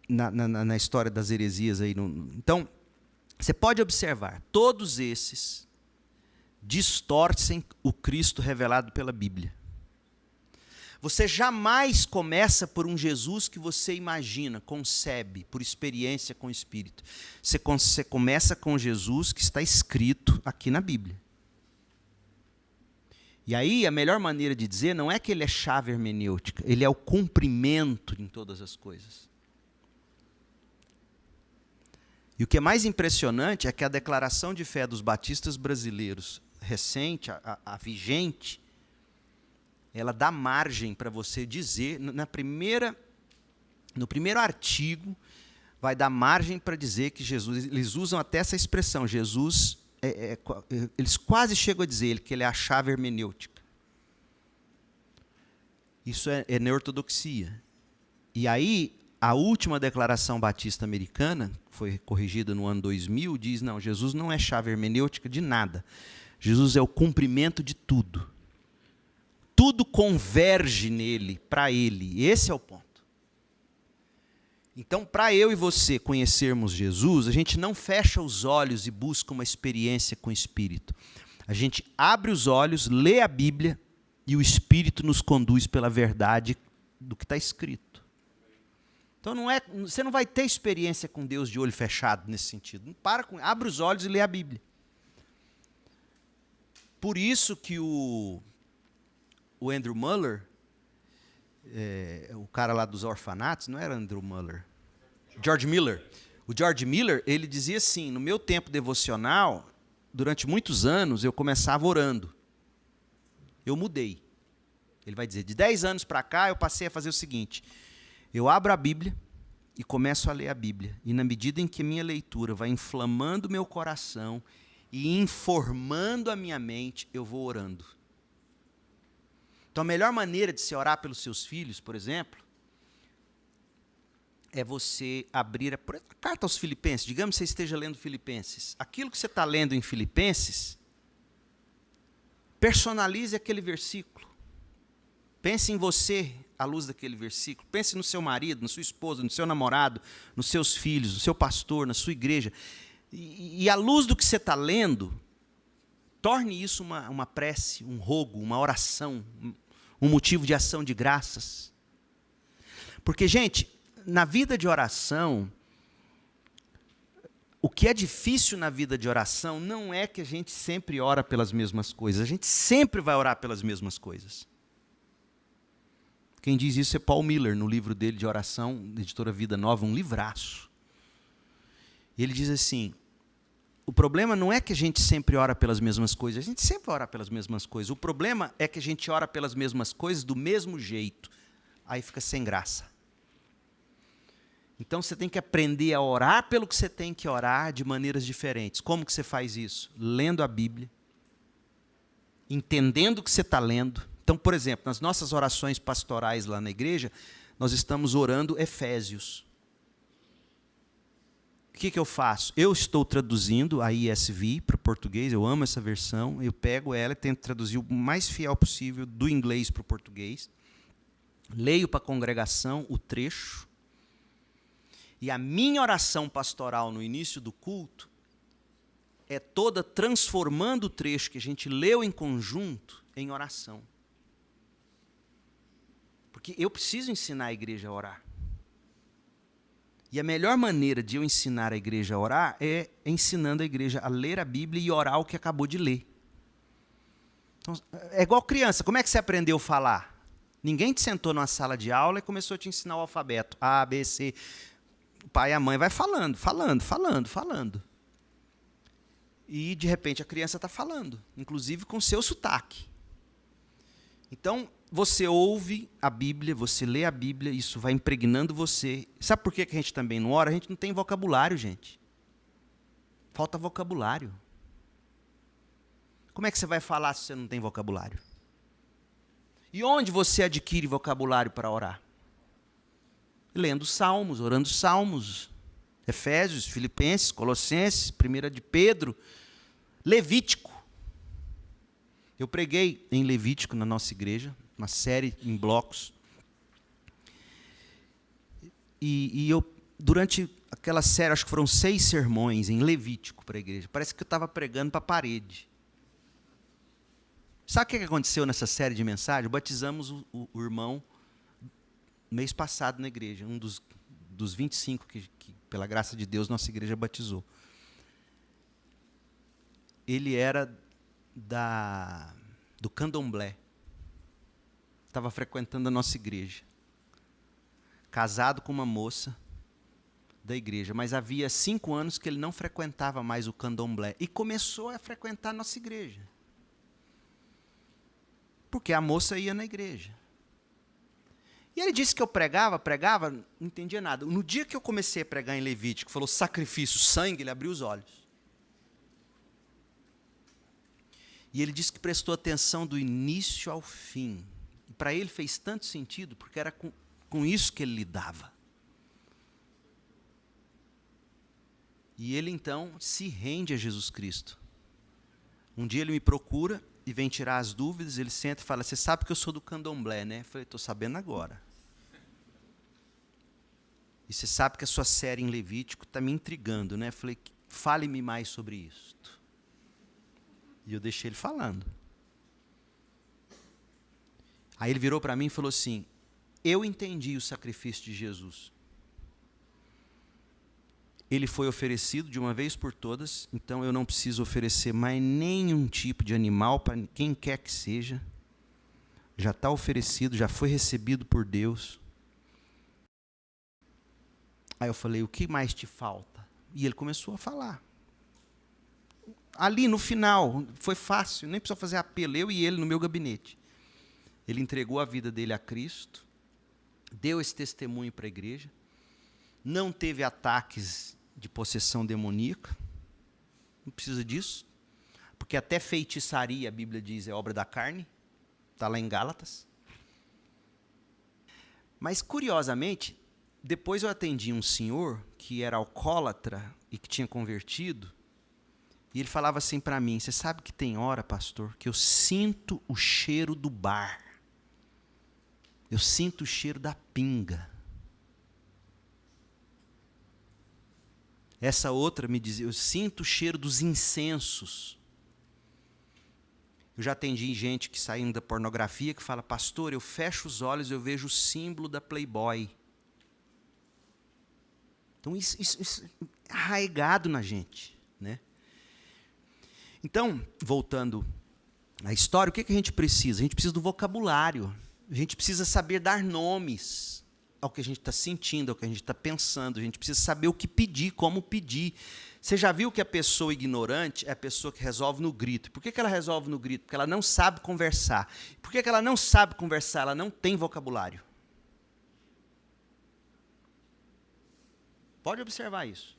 na história das heresias aí. Então, você pode observar, todos esses distorcem o Cristo revelado pela Bíblia. Você jamais começa por um Jesus que você imagina, concebe, por experiência com o Espírito. Você começa com Jesus que está escrito aqui na Bíblia. E aí, a melhor maneira de dizer não é que ele é chave hermenêutica, ele é o cumprimento em todas as coisas. E o que é mais impressionante é que a declaração de fé dos batistas brasileiros, recente, a vigente, ela dá margem para você dizer, no primeiro artigo, vai dar margem para dizer que Jesus, eles usam até essa expressão, Jesus, eles quase chegam a dizer que ele é a chave hermenêutica. Isso é neortodoxia. E aí, a última declaração batista americana, que foi corrigida no ano 2000, diz, não, Jesus não é chave hermenêutica de nada. Jesus é o cumprimento de tudo. Tudo converge nele, para ele. Esse é o ponto. Então, para eu e você conhecermos Jesus, a gente não fecha os olhos e busca uma experiência com o Espírito. A gente abre os olhos, lê a Bíblia e o Espírito nos conduz pela verdade do que está escrito. Então, você não vai ter experiência com Deus de olho fechado nesse sentido. Abre os olhos e lê a Bíblia. Por isso que o Andrew Muller, o cara lá dos orfanatos, não era Andrew Muller, George Miller. O George Miller, ele dizia assim, no meu tempo devocional, durante muitos anos, eu começava orando. Eu mudei. Ele vai dizer, de 10 anos para cá, eu passei a fazer o seguinte, eu abro a Bíblia e começo a ler a Bíblia. E na medida em que minha leitura vai inflamando meu coração e informando a minha mente, eu vou orando. Então, a melhor maneira de se orar pelos seus filhos, por exemplo, é você abrir a carta aos Filipenses. Digamos que você esteja lendo Filipenses. Aquilo que você está lendo em Filipenses, personalize aquele versículo. Pense em você à luz daquele versículo. Pense no seu marido, na sua esposa, no seu namorado, nos seus filhos, no seu pastor, na sua igreja. E à luz do que você está lendo, torne isso uma prece, um rogo, uma oração, um motivo de ação de graças. Porque, gente, na vida de oração, o que é difícil na vida de oração não é que a gente sempre ora pelas mesmas coisas. A gente sempre vai orar pelas mesmas coisas. Quem diz isso é Paul Miller, no livro dele de oração, editora Vida Nova, um livraço. Ele diz assim, o problema não é que a gente sempre ora pelas mesmas coisas, a gente sempre ora pelas mesmas coisas. O problema é que a gente ora pelas mesmas coisas do mesmo jeito. Aí fica sem graça. Então você tem que aprender a orar pelo que você tem que orar de maneiras diferentes. Como que você faz isso? Lendo a Bíblia, entendendo o que você está lendo. Então, por exemplo, nas nossas orações pastorais lá na igreja, nós estamos orando Efésios. que eu faço? Eu estou traduzindo a ESV para o português, eu amo essa versão, eu pego ela e tento traduzir o mais fiel possível do inglês para o português, leio para a congregação o trecho, e a minha oração pastoral no início do culto é toda transformando o trecho que a gente leu em conjunto em oração. Porque eu preciso ensinar a igreja a orar. E a melhor maneira de eu ensinar a igreja a orar é ensinando a igreja a ler a Bíblia e orar o que acabou de ler. Então, é igual criança, como é que você aprendeu a falar? Ninguém te sentou numa sala de aula e começou a te ensinar o alfabeto. A, B, C. O pai e a mãe vai falando. E, de repente, a criança está falando, inclusive com seu sotaque. Então, você ouve a Bíblia, você lê a Bíblia, isso vai impregnando você. Sabe por que a gente também não ora? A gente não tem vocabulário, gente. Falta vocabulário. Como é que você vai falar se você não tem vocabulário? E onde você adquire vocabulário para orar? Lendo Salmos, orando Salmos. Efésios, Filipenses, Colossenses, 1 de Pedro, Levítico. Eu preguei em Levítico na nossa igreja, uma série em blocos. E eu, durante aquela série, acho que foram 6 sermões em Levítico para a igreja. Parece que eu estava pregando para a parede. Sabe o que aconteceu nessa série de mensagens? Batizamos o irmão mês passado na igreja, um dos 25 que, pela graça de Deus, nossa igreja batizou. Ele era do candomblé. Estava frequentando a nossa igreja. Casado com uma moça da igreja, mas havia 5 anos que ele não frequentava mais o candomblé. E começou a frequentar a nossa igreja. Porque a moça ia na igreja. E ele disse que eu pregava, não entendia nada. No dia que eu comecei a pregar em Levítico, falou sacrifício, sangue, ele abriu os olhos. E ele disse que prestou atenção do início ao fim. E para ele fez tanto sentido, porque era com isso que ele lidava. E ele então se rende a Jesus Cristo. Um dia ele me procura e vem tirar as dúvidas, ele senta e fala, você sabe que eu sou do candomblé, né? Eu falei, estou sabendo agora. E você sabe que a sua série em Levítico está me intrigando, né? Eu falei, fale-me mais sobre isso. E eu deixei ele falando. Aí ele virou para mim e falou assim, eu entendi o sacrifício de Jesus. Ele foi oferecido de uma vez por todas, então eu não preciso oferecer mais nenhum tipo de animal para quem quer que seja. Já está oferecido, já foi recebido por Deus. Aí eu falei, o que mais te falta? E ele começou a falar. Ali no final, foi fácil, nem precisou fazer apelo, eu e ele no meu gabinete. Ele entregou a vida dele a Cristo, deu esse testemunho para a igreja, não teve ataques de possessão demoníaca, não precisa disso, porque até feitiçaria, a Bíblia diz, é obra da carne, está lá em Gálatas. Mas, curiosamente, depois eu atendi um senhor que era alcoólatra e que tinha convertido, e ele falava assim para mim, você sabe que tem hora, pastor, que eu sinto o cheiro do bar, eu sinto o cheiro da pinga. Essa outra me dizia, eu sinto o cheiro dos incensos. Eu já atendi gente que saindo da pornografia que fala, pastor, eu fecho os olhos e eu vejo o símbolo da Playboy. Então isso é arraigado na gente, né? Então, voltando à história, o que a gente precisa? A gente precisa do vocabulário. A gente precisa saber dar nomes ao que a gente está sentindo, ao que a gente está pensando. A gente precisa saber o que pedir, como pedir. Você já viu que a pessoa ignorante é a pessoa que resolve no grito. Por que ela resolve no grito? Porque ela não sabe conversar. Por que ela não sabe conversar? Ela não tem vocabulário. Pode observar isso.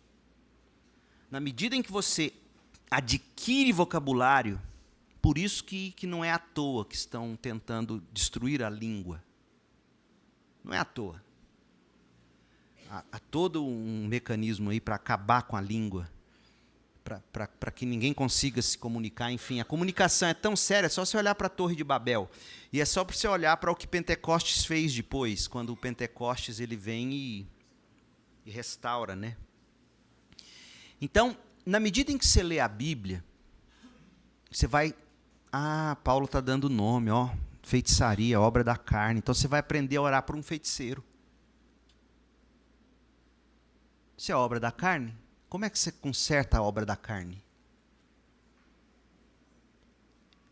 Na medida em que você adquire vocabulário, por isso que não é à toa que estão tentando destruir a língua. Não é à toa. Há todo um mecanismo aí para acabar com a língua, para que ninguém consiga se comunicar. Enfim, a comunicação é tão séria, é só você olhar para a Torre de Babel. E é só para você olhar para o que Pentecostes fez depois, quando o Pentecostes ele vem e restaura, né? Então, na medida em que você lê a Bíblia, você vai... Paulo está dando nome, feitiçaria, obra da carne. Então você vai aprender a orar por um feiticeiro. Isso é obra da carne? Como é que você conserta a obra da carne?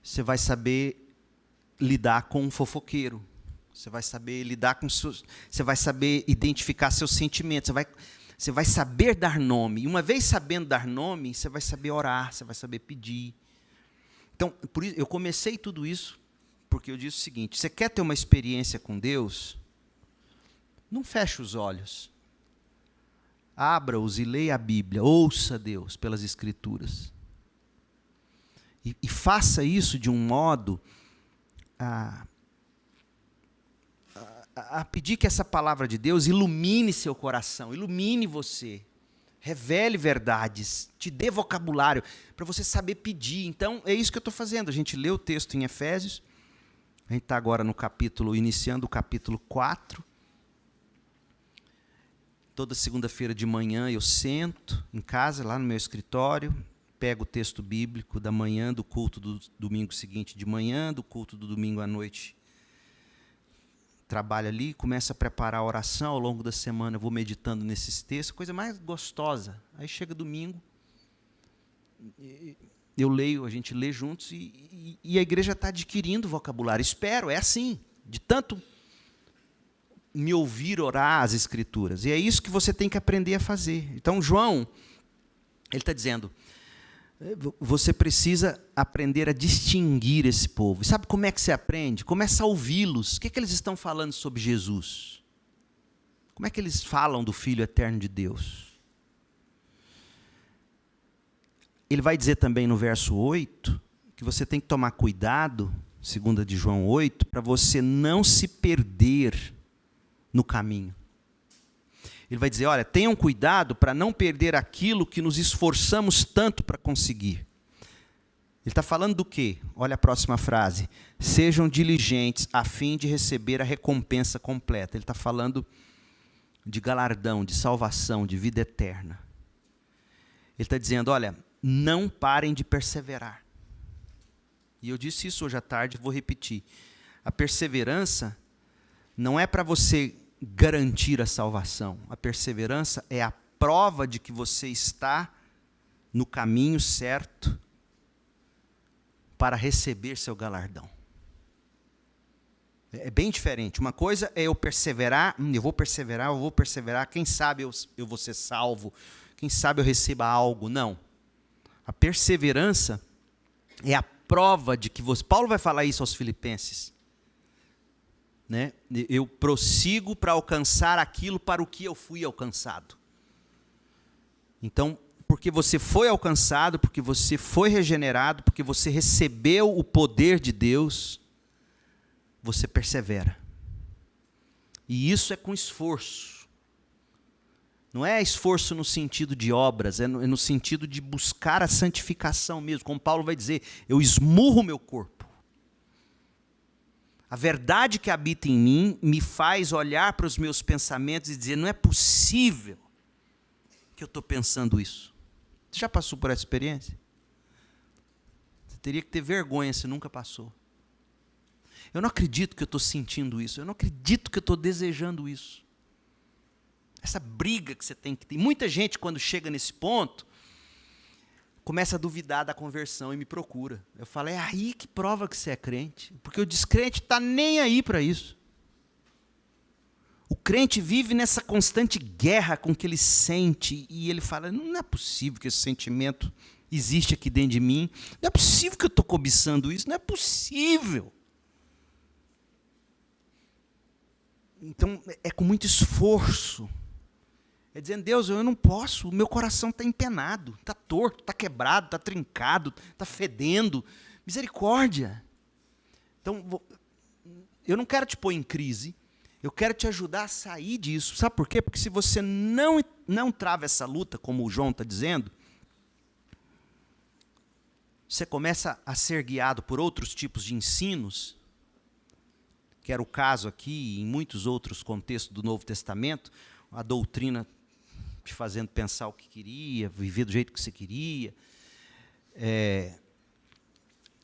Você vai saber lidar com um fofoqueiro. Você vai saber lidar com seus... Você vai saber identificar seus sentimentos. Você vai saber dar nome. E uma vez sabendo dar nome, você vai saber orar, você vai saber pedir. Então, por isso, eu comecei tudo isso porque eu disse o seguinte: você quer ter uma experiência com Deus? Não feche os olhos. Abra-os e leia a Bíblia. Ouça Deus pelas Escrituras. E faça isso de um modo a pedir que essa palavra de Deus ilumine seu coração, ilumine você, revele verdades, te dê vocabulário para você saber pedir. Então, é isso que eu estou fazendo. A gente lê o texto em Efésios, a gente está agora iniciando o capítulo 4. Toda segunda-feira de manhã eu sento em casa, lá no meu escritório, pego o texto bíblico da manhã, do culto do domingo seguinte de manhã, do culto do domingo à noite. Trabalho ali, começo a preparar a oração. Ao longo da semana eu vou meditando nesses textos, coisa mais gostosa. Aí chega domingo, eu leio, a gente lê juntos e a igreja está adquirindo vocabulário. Espero, é assim, de tanto me ouvir orar as Escrituras. E é isso que você tem que aprender a fazer. Então, João, ele está dizendo, você precisa aprender a distinguir esse povo. E sabe como é que você aprende? Começa a ouvi-los. O que eles estão falando sobre Jesus? Como é que eles falam do Filho eterno de Deus? Ele vai dizer também no verso 8, que você tem que tomar cuidado, 2 de João 8, para você não se perder no caminho. Ele vai dizer, olha, tenham cuidado para não perder aquilo que nos esforçamos tanto para conseguir. Ele está falando do quê? Olha a próxima frase. Sejam diligentes a fim de receber a recompensa completa. Ele está falando de galardão, de salvação, de vida eterna. Ele está dizendo, olha, não parem de perseverar. E eu disse isso hoje à tarde, vou repetir. A perseverança não é para você garantir a salvação. A perseverança é a prova de que você está no caminho certo para receber seu galardão. É bem diferente. Uma coisa é eu perseverar, eu vou perseverar, quem sabe eu vou ser salvo, quem sabe eu receba algo. Não. A perseverança é a prova de que você... Paulo vai falar isso aos Filipenses. Né? Eu prossigo para alcançar aquilo para o que eu fui alcançado. Então, porque você foi alcançado, porque você foi regenerado, porque você recebeu o poder de Deus, você persevera. E isso é com esforço. Não é esforço no sentido de obras, é no sentido de buscar a santificação mesmo. Como Paulo vai dizer, eu esmurro o meu corpo. A verdade que habita em mim me faz olhar para os meus pensamentos e dizer, não é possível que eu estou pensando isso. Você já passou por essa experiência? Você teria que ter vergonha se nunca passou. Eu não acredito que eu estou sentindo isso. Eu não acredito que eu estou desejando isso. Essa briga que você tem que ter. Muita gente, quando chega nesse ponto, começa a duvidar da conversão e me procura. Eu falo, é aí que prova que você é crente. Porque o descrente está nem aí para isso. O crente vive nessa constante guerra com o que ele sente. E ele fala, não é possível que esse sentimento existe aqui dentro de mim. Não é possível que eu estou cobiçando isso. Não é possível. Então, é com muito esforço. É dizendo, Deus, eu não posso, o meu coração está empenado, está torto, está quebrado, está trincado, está fedendo. Misericórdia. Então, eu não quero te pôr em crise, Eu quero te ajudar a sair disso. Sabe por quê? Porque se você não trava essa luta, como o João está dizendo, você começa a ser guiado por outros tipos de ensinos, que era o caso aqui e em muitos outros contextos do Novo Testamento, a doutrina te fazendo pensar o que queria, viver do jeito que você queria.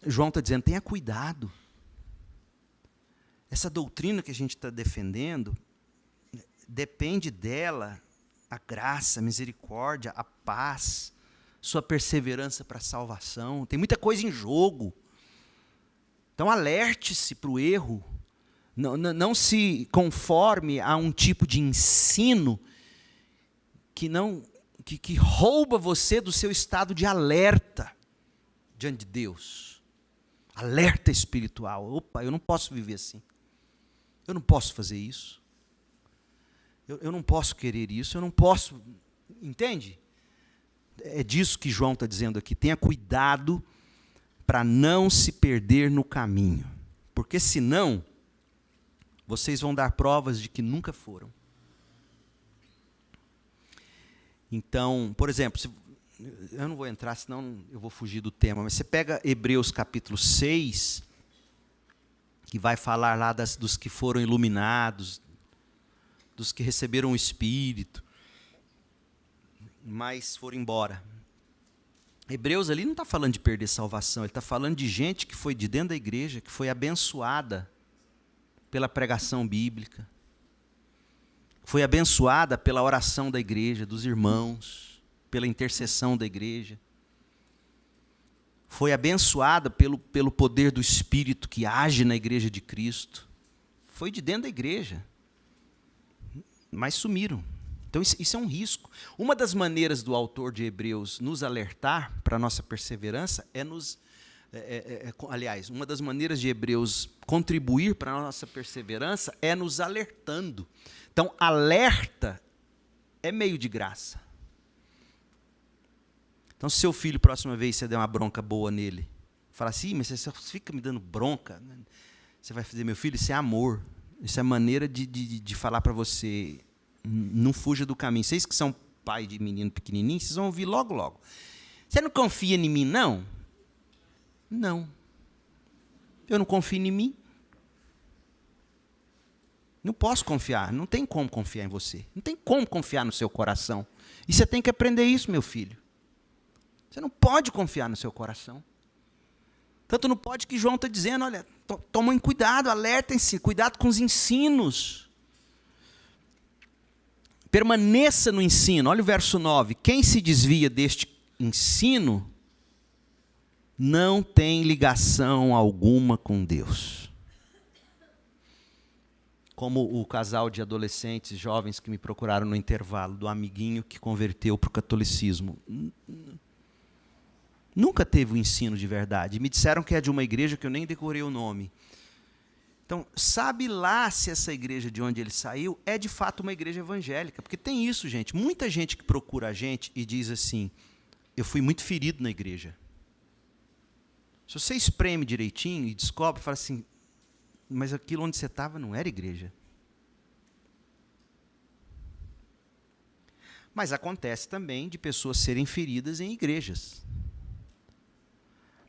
João está dizendo, tenha cuidado. Essa doutrina que a gente está defendendo, depende dela a graça, a misericórdia, a paz, sua perseverança para a salvação. Tem muita coisa em jogo. Então alerte-se para o erro. Não se conforme a um tipo de ensino que rouba você do seu estado de alerta diante de Deus. Alerta espiritual. Opa, eu não posso viver assim. Eu não posso fazer isso. Eu não posso querer isso. Eu não posso. Entende? É disso que João está dizendo aqui. Tenha cuidado para não se perder no caminho. Porque senão, vocês vão dar provas de que nunca foram. Então, por exemplo, eu não vou entrar, senão eu vou fugir do tema, mas você pega Hebreus capítulo 6, que vai falar lá dos que foram iluminados, dos que receberam o Espírito, mas foram embora. Hebreus ali não está falando de perder salvação, ele está falando de gente que foi de dentro da igreja, que foi abençoada pela pregação bíblica, foi abençoada pela oração da igreja, dos irmãos, pela intercessão da igreja, foi abençoada pelo poder do Espírito que age na igreja de Cristo, foi de dentro da igreja, mas sumiram. Então isso é um risco. Uma das maneiras do autor de Hebreus nos alertar para a nossa perseverança aliás, uma das maneiras de Hebreus contribuir para a nossa perseverança é nos alertando. Então, alerta é meio de graça. Então, se seu filho, próxima vez, você der uma bronca boa nele, fala assim, mas você só fica me dando bronca, você vai fazer, meu filho, isso é amor. Isso é maneira de falar para você, não fuja do caminho. Vocês que são pai de menino pequenininho, vocês vão ouvir logo, logo. Você não confia em mim, não? Não. Eu não confio em mim. Não posso confiar, não tem como confiar em você. Não tem como confiar no seu coração. E você tem que aprender isso, meu filho. Você não pode confiar no seu coração. Tanto não pode que João está dizendo, olha, tomem cuidado, alertem-se, cuidado com os ensinos. Permaneça no ensino. Olha o verso 9. Quem se desvia deste ensino não tem ligação alguma com Deus. Como o casal de adolescentes, jovens que me procuraram no intervalo, do amiguinho que converteu para o catolicismo. Nunca teve o ensino de verdade. Me disseram que é de uma igreja que eu nem decorei o nome. Então, sabe lá se essa igreja de onde ele saiu é de fato uma igreja evangélica. Porque tem isso, gente. Muita gente que procura a gente e diz assim, eu fui muito ferido na igreja. Se você espreme direitinho e descobre, fala assim, mas aquilo onde você estava não era igreja. Mas acontece também de pessoas serem feridas em igrejas.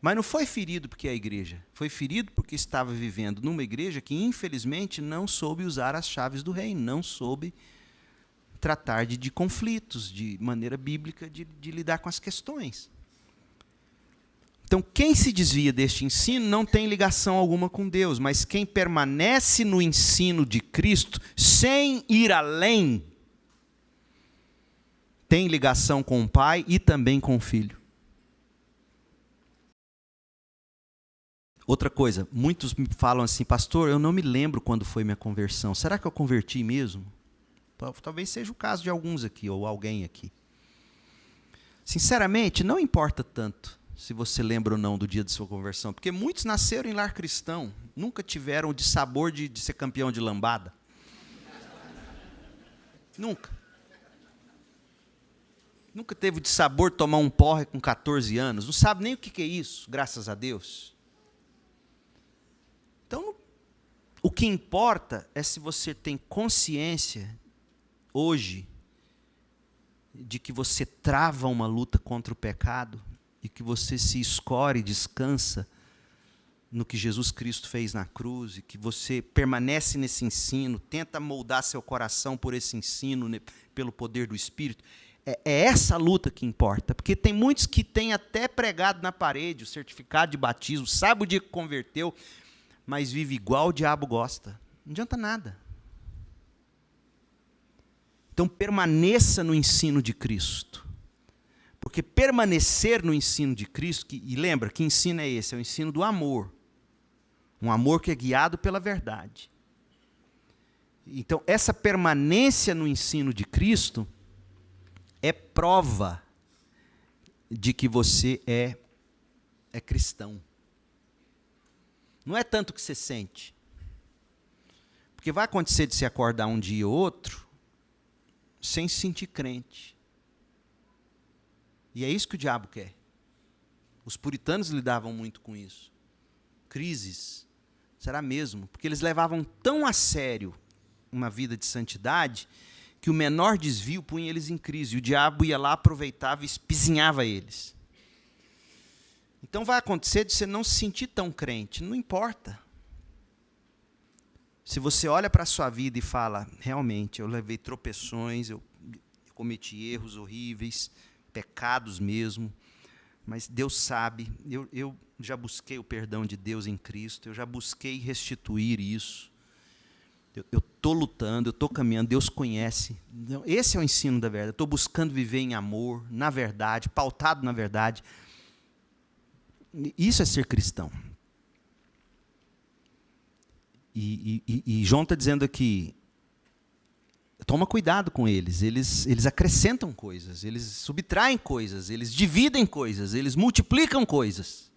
Mas não foi ferido porque é a igreja. Foi ferido porque estava vivendo numa igreja que, infelizmente, não soube usar as chaves do reino, não soube tratar de conflitos, de maneira bíblica, de lidar com as questões. Então, quem se desvia deste ensino não tem ligação alguma com Deus, mas quem permanece no ensino de Cristo, sem ir além, tem ligação com o Pai e também com o Filho. Outra coisa, muitos me falam assim, pastor, eu não me lembro quando foi minha conversão. Será que eu converti mesmo? Talvez seja o caso de alguns aqui, ou alguém aqui. Sinceramente, não importa tanto se você lembra ou não do dia de sua conversão, porque muitos nasceram em lar cristão, nunca tiveram o dissabor de ser campeão de lambada. Nunca. Nunca teve o dissabor de tomar um porre com 14 anos, não sabe nem o que é isso, graças a Deus. Então, O que importa é se você tem consciência, hoje, de que você trava uma luta contra o pecado e que você se escora e descansa no que Jesus Cristo fez na cruz, e que você permanece nesse ensino, tenta moldar seu coração por esse ensino, pelo poder do Espírito. É essa luta que importa, porque tem muitos que têm até pregado na parede o certificado de batismo, sabe o dia que converteu, mas vive igual o diabo gosta. Não adianta nada. Então permaneça no ensino de Cristo. Porque permanecer no ensino de Cristo, e lembra, que ensino é esse? É o ensino do amor. Um amor que é guiado pela verdade. Então, essa permanência no ensino de Cristo é prova de que você é cristão. Não é tanto o que você sente. Porque vai acontecer de você acordar um dia ou outro sem se sentir crente. E é isso que o diabo quer. Os puritanos lidavam muito com isso. Crises. Será mesmo? Porque eles levavam tão a sério uma vida de santidade que o menor desvio punha eles em crise. E o diabo ia lá, aproveitava e espizinhava eles. Então vai acontecer de você não se sentir tão crente. Não importa. Se você olha para a sua vida e fala, realmente, eu levei tropeções, eu cometi erros horríveis, pecados mesmo, mas Deus sabe, eu já busquei o perdão de Deus em Cristo, eu já busquei restituir isso, eu estou lutando, eu estou caminhando, Deus conhece. Então, esse é o ensino da verdade, eu estou buscando viver em amor, na verdade, pautado na verdade. Isso é ser cristão. E João está dizendo aqui, toma cuidado com eles, eles acrescentam coisas, eles subtraem coisas, eles dividem coisas, eles multiplicam coisas.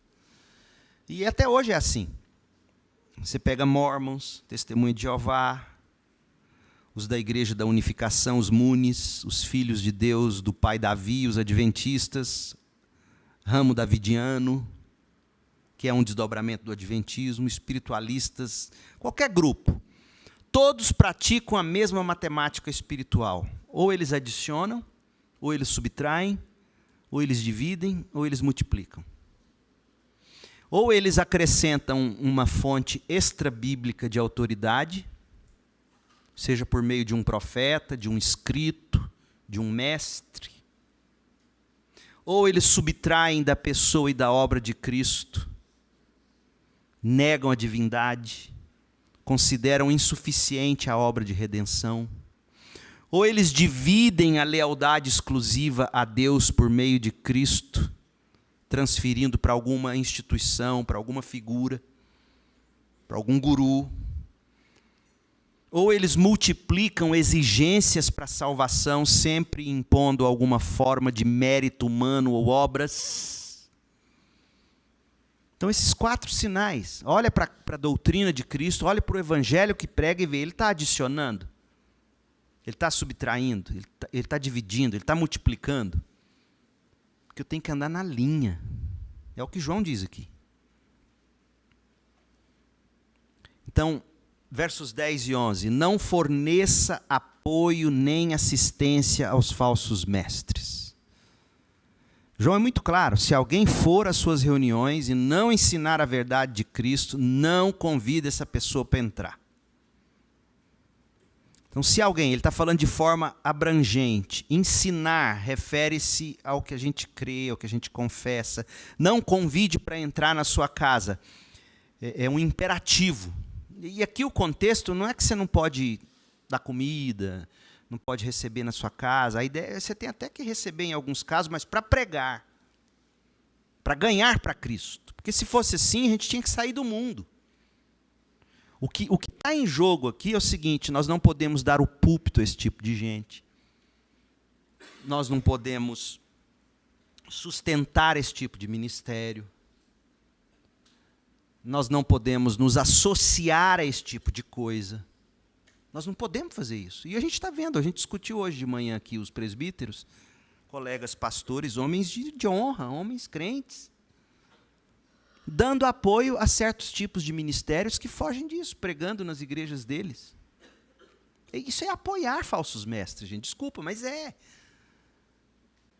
E até hoje é assim. Você pega Mormons, Testemunha de Jeová, os da Igreja da Unificação, os Munis, os Filhos de Deus, do Pai Davi, os Adventistas, ramo davidiano, que é um desdobramento do Adventismo, espiritualistas, qualquer grupo. Todos praticam a mesma matemática espiritual. Ou eles adicionam, ou eles subtraem, ou eles dividem, ou eles multiplicam. Ou eles acrescentam uma fonte extra-bíblica de autoridade, seja por meio de um profeta, de um escrito, de um mestre. Ou eles subtraem da pessoa e da obra de Cristo, negam a divindade, consideram insuficiente a obra de redenção. Ou eles dividem a lealdade exclusiva a Deus por meio de Cristo, transferindo para alguma instituição, para alguma figura, para algum guru. Ou eles multiplicam exigências para a salvação, sempre impondo alguma forma de mérito humano ou obras. Então, esses 4 sinais, olha para a doutrina de Cristo, olha para o evangelho que prega e vê, ele está adicionando, ele está subtraindo, ele está dividindo, ele está multiplicando. Porque eu tenho que andar na linha. É o que João diz aqui. Então, versos 10 e 11. Não forneça apoio nem assistência aos falsos mestres. João é muito claro. Se alguém for às suas reuniões e não ensinar a verdade de Cristo, não convida essa pessoa para entrar. Então, se alguém, ele está falando de forma abrangente, ensinar refere-se ao que a gente crê, ao que a gente confessa. Não convide para entrar na sua casa. É um imperativo. E aqui o contexto não é que você não pode dar comida, não pode receber na sua casa. A ideia é que você tem até que receber em alguns casos, mas para pregar, para ganhar para Cristo. Porque se fosse assim, a gente tinha que sair do mundo. O que está em jogo aqui é o seguinte: nós não podemos dar o púlpito a esse tipo de gente. Nós não podemos sustentar esse tipo de ministério. Nós não podemos nos associar a esse tipo de coisa. Nós não podemos fazer isso. E a gente está vendo, a gente discutiu hoje de manhã aqui os presbíteros, colegas pastores, homens de honra, homens crentes. dando apoio a certos tipos de ministérios que fogem disso, pregando nas igrejas deles. Isso é apoiar falsos mestres, gente. Desculpa, mas é.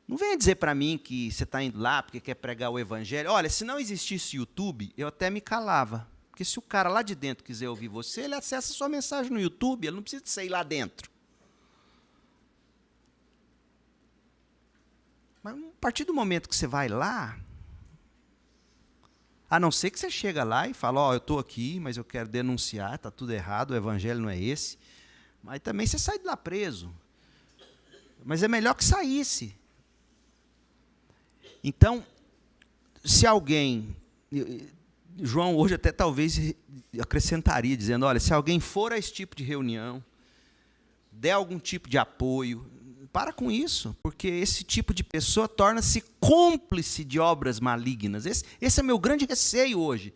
Não venha dizer para mim que você está indo lá porque quer pregar o evangelho. Olha, se não existisse YouTube, eu até me calava. Porque se o cara lá de dentro quiser ouvir você, ele acessa a sua mensagem no YouTube, ele não precisa sair lá dentro. Mas a partir do momento que você vai lá, a não ser que você chega lá e fala, eu estou aqui, mas eu quero denunciar, está tudo errado, o evangelho não é esse. Mas também você sai de lá preso. Mas é melhor que saísse. Então, se alguém... João hoje até talvez acrescentaria, dizendo, olha, se alguém for a esse tipo de reunião, der algum tipo de apoio, para com isso, porque esse tipo de pessoa torna-se cúmplice de obras malignas. Esse é meu grande receio hoje.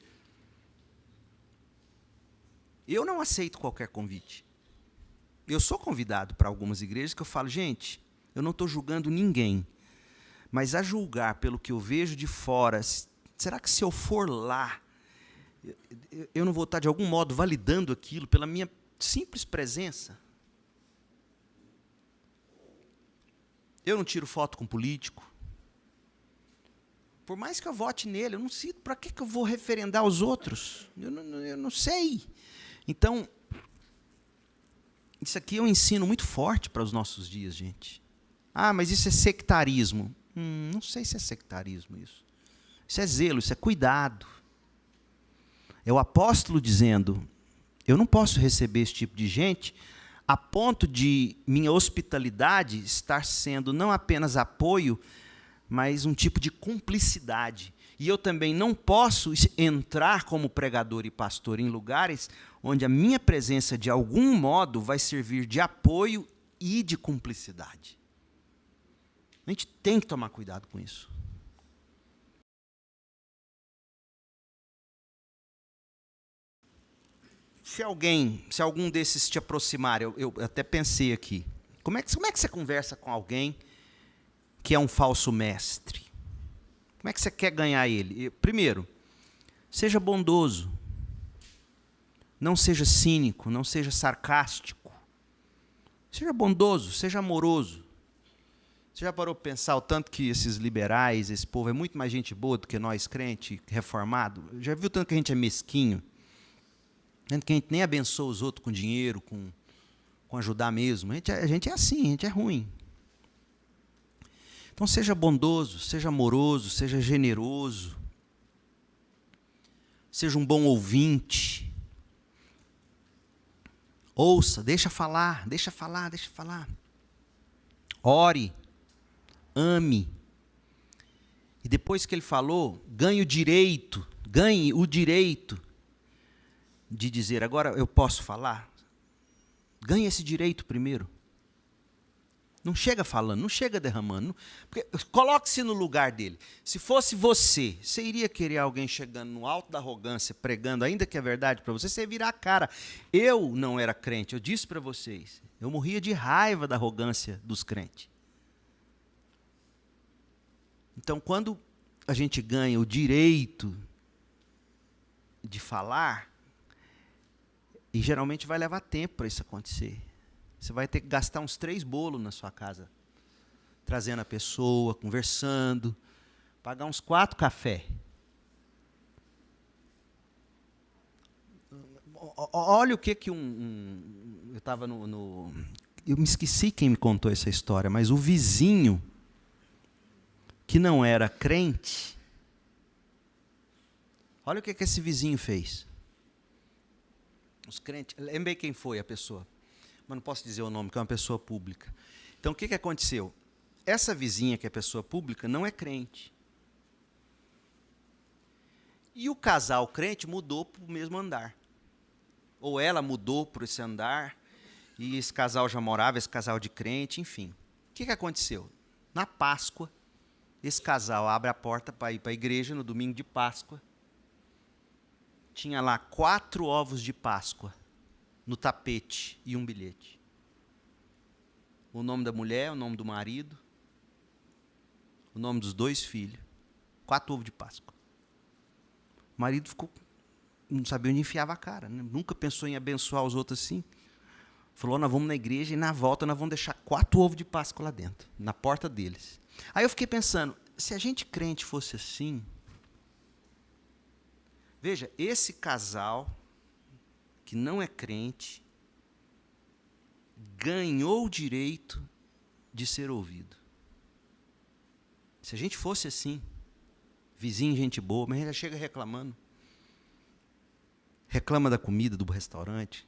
Eu não aceito qualquer convite. Eu sou convidado para algumas igrejas que eu falo, gente, eu não estou julgando ninguém, mas a julgar pelo que eu vejo de fora, será que se eu for lá, eu não vou estar de algum modo validando aquilo pela minha simples presença? Eu não tiro foto com político. Por mais que eu vote nele, eu não sei para que eu vou referendar os outros. Eu não sei. Então, isso aqui é um ensino muito forte para os nossos dias, gente. Ah, mas isso é sectarismo. Não sei se é sectarismo isso. Isso é zelo, isso é cuidado. É o apóstolo dizendo, eu não posso receber esse tipo de gente a ponto de minha hospitalidade estar sendo não apenas apoio, mas um tipo de cumplicidade. E eu também não posso entrar como pregador e pastor em lugares onde a minha presença, de algum modo, vai servir de apoio e de cumplicidade. A gente tem que tomar cuidado com isso. Se algum desses te aproximar, eu até pensei aqui, como é que você conversa com alguém que é um falso mestre? Como é que você quer ganhar ele? Primeiro, seja bondoso. Não seja cínico, não seja sarcástico. Seja bondoso, seja amoroso. Você já parou para pensar o tanto que esses liberais, esse povo é muito mais gente boa do que nós, crente, reformado? Já viu o tanto que a gente é mesquinho? Tanto que a gente nem abençoa os outros com dinheiro, com ajudar mesmo. A gente é assim, a gente é ruim. Então seja bondoso, seja amoroso, seja generoso. Seja um bom ouvinte. Ouça, deixa falar. Ore, ame. E depois que ele falou, ganhe o direito de dizer, agora eu posso falar? Ganhe esse direito primeiro. Não chega falando, não chega derramando. Coloque-se no lugar dele. Se fosse você iria querer alguém chegando no alto da arrogância, pregando, ainda que é verdade para você, você ia virar a cara. Eu não era crente, eu disse para vocês. Eu morria de raiva da arrogância dos crentes. Então, quando a gente ganha o direito de falar, e geralmente vai levar tempo para isso acontecer. Você vai ter que gastar uns 3 bolos na sua casa, trazendo a pessoa, conversando, pagar uns 4 cafés. Olha o que eu estava eu me esqueci quem me contou essa história, mas o vizinho, que não era crente, olha o que esse vizinho fez. Os crentes, lembrei quem foi a pessoa, mas não posso dizer o nome, que é uma pessoa pública. Então, o que aconteceu? Essa vizinha, que é pessoa pública, não é crente. E o casal crente mudou para o mesmo andar. Ou ela mudou para esse andar, e esse casal já morava, esse casal de crente, enfim. O que aconteceu? Na Páscoa, esse casal abre a porta para ir para a igreja no domingo de Páscoa. Tinha lá 4 ovos de Páscoa no tapete e um bilhete. O nome da mulher, o nome do marido, o nome dos 2 filhos. 4 ovos de Páscoa. O marido ficou, não sabia onde enfiava a cara, né? Nunca pensou em abençoar os outros assim. Falou, nós vamos na igreja e na volta nós vamos deixar 4 ovos de Páscoa lá dentro, na porta deles. Aí eu fiquei pensando, se a gente crente fosse assim... Veja, esse casal, que não é crente, ganhou o direito de ser ouvido. Se a gente fosse assim, vizinho, gente boa, mas já chega reclamando. Reclama da comida do restaurante,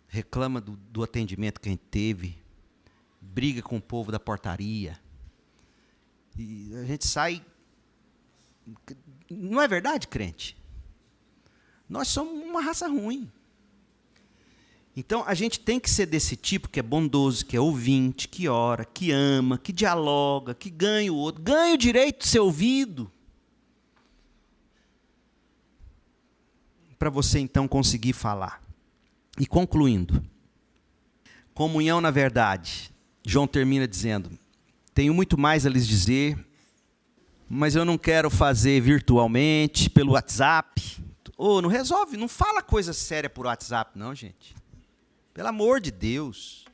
reclama do atendimento que a gente teve, briga com o povo da portaria. E a gente sai... Não é verdade, crente? Nós somos uma raça ruim. Então, a gente tem que ser desse tipo que é bondoso, que é ouvinte, que ora, que ama, que dialoga, que ganha o outro, ganha o direito de ser ouvido. Para você, então, conseguir falar. E concluindo, comunhão na verdade. João termina dizendo, tenho muito mais a lhes dizer, mas eu não quero fazer virtualmente, pelo WhatsApp. Não resolve, não fala coisa séria por WhatsApp, não, gente. Pelo amor de Deus.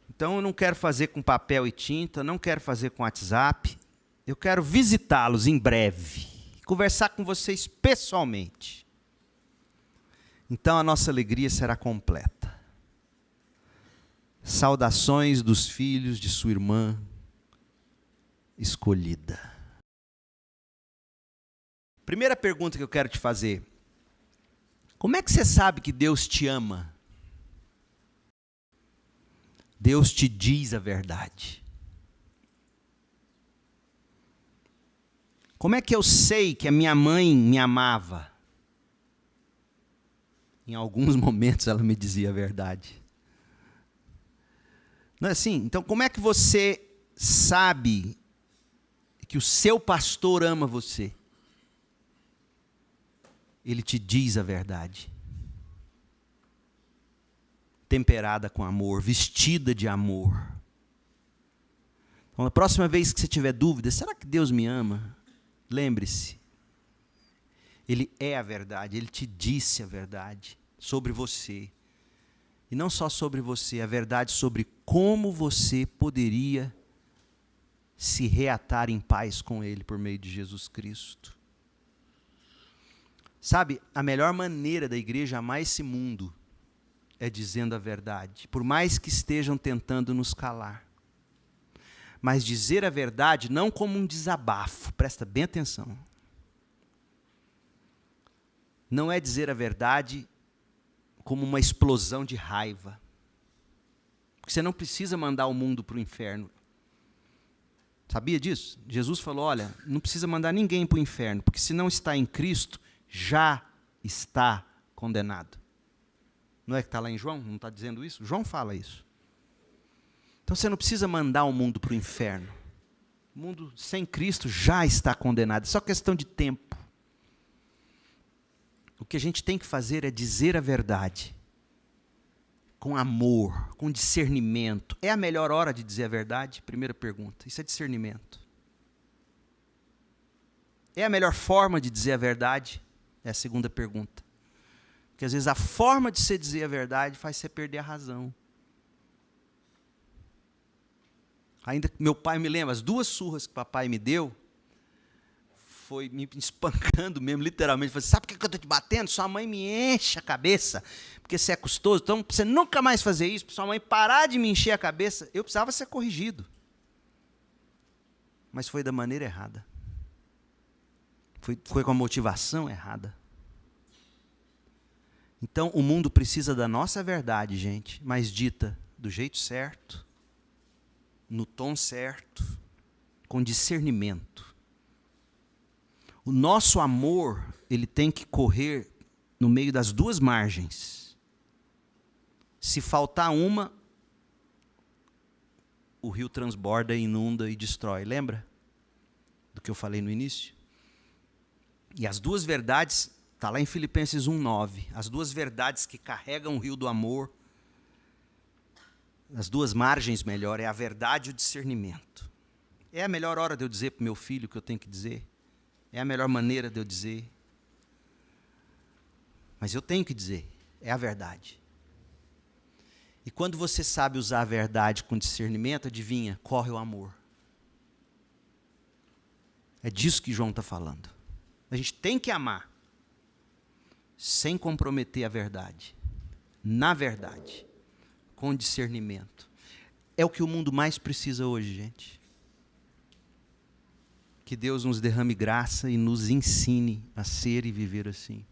Então, eu não quero fazer com papel e tinta, não quero fazer com WhatsApp. Eu quero visitá-los em breve, conversar com vocês pessoalmente. Então, a nossa alegria será completa. Saudações dos filhos de sua irmã escolhida. Primeira pergunta que eu quero te fazer. Como é que você sabe que Deus te ama? Deus te diz a verdade. Como é que eu sei que a minha mãe me amava? Em alguns momentos ela me dizia a verdade. Não é assim? Então, como é que você sabe que o seu pastor ama você? Ele te diz a verdade. Temperada com amor, vestida de amor. Então, na próxima vez que você tiver dúvida, será que Deus me ama? Lembre-se, Ele é a verdade, Ele te disse a verdade sobre você. E não só sobre você, a verdade sobre como você poderia se reatar em paz com Ele por meio de Jesus Cristo. Sabe, a melhor maneira da igreja amar esse mundo é dizendo a verdade, por mais que estejam tentando nos calar. Mas dizer a verdade não como um desabafo, presta bem atenção. Não é dizer a verdade como uma explosão de raiva. Porque você não precisa mandar o mundo para o inferno. Sabia disso? Jesus falou, olha, não precisa mandar ninguém para o inferno, porque se não está em Cristo, já está condenado. Não é que está lá em João? Não está dizendo isso? João fala isso. Então você não precisa mandar o mundo para o inferno. O mundo sem Cristo já está condenado. É só questão de tempo. O que a gente tem que fazer é dizer a verdade. Com amor, com discernimento. É a melhor hora de dizer a verdade? Primeira pergunta. Isso é discernimento. É a melhor forma de dizer a verdade? É a segunda pergunta. Porque às vezes a forma de você dizer a verdade faz você perder a razão. Ainda que meu pai me lembra, as 2 surras que papai me deu, foi me espancando mesmo, literalmente. Falei, sabe por que eu estou te batendo? Sua mãe me enche a cabeça, porque você é custoso, então para você nunca mais fazer isso, para sua mãe parar de me encher a cabeça, eu precisava ser corrigido. Mas foi da maneira errada. Foi com a motivação errada. Então, o mundo precisa da nossa verdade, gente, mas dita do jeito certo, no tom certo, com discernimento. O nosso amor, ele tem que correr no meio das 2 margens. Se faltar uma, o rio transborda, inunda e destrói. Lembra do que eu falei no início? E as 2 verdades, está lá em Filipenses 1:9, as 2 verdades que carregam o rio do amor, as 2 margens melhor, é a verdade e o discernimento. É a melhor hora de eu dizer para o meu filho o que eu tenho que dizer? É a melhor maneira de eu dizer. Mas eu tenho que dizer, é a verdade. E quando você sabe usar a verdade com discernimento, adivinha, corre o amor. É disso que João está falando. A gente tem que amar, sem comprometer a verdade. Na verdade, com discernimento. É o que o mundo mais precisa hoje, gente. Que Deus nos derrame graça e nos ensine a ser e viver assim.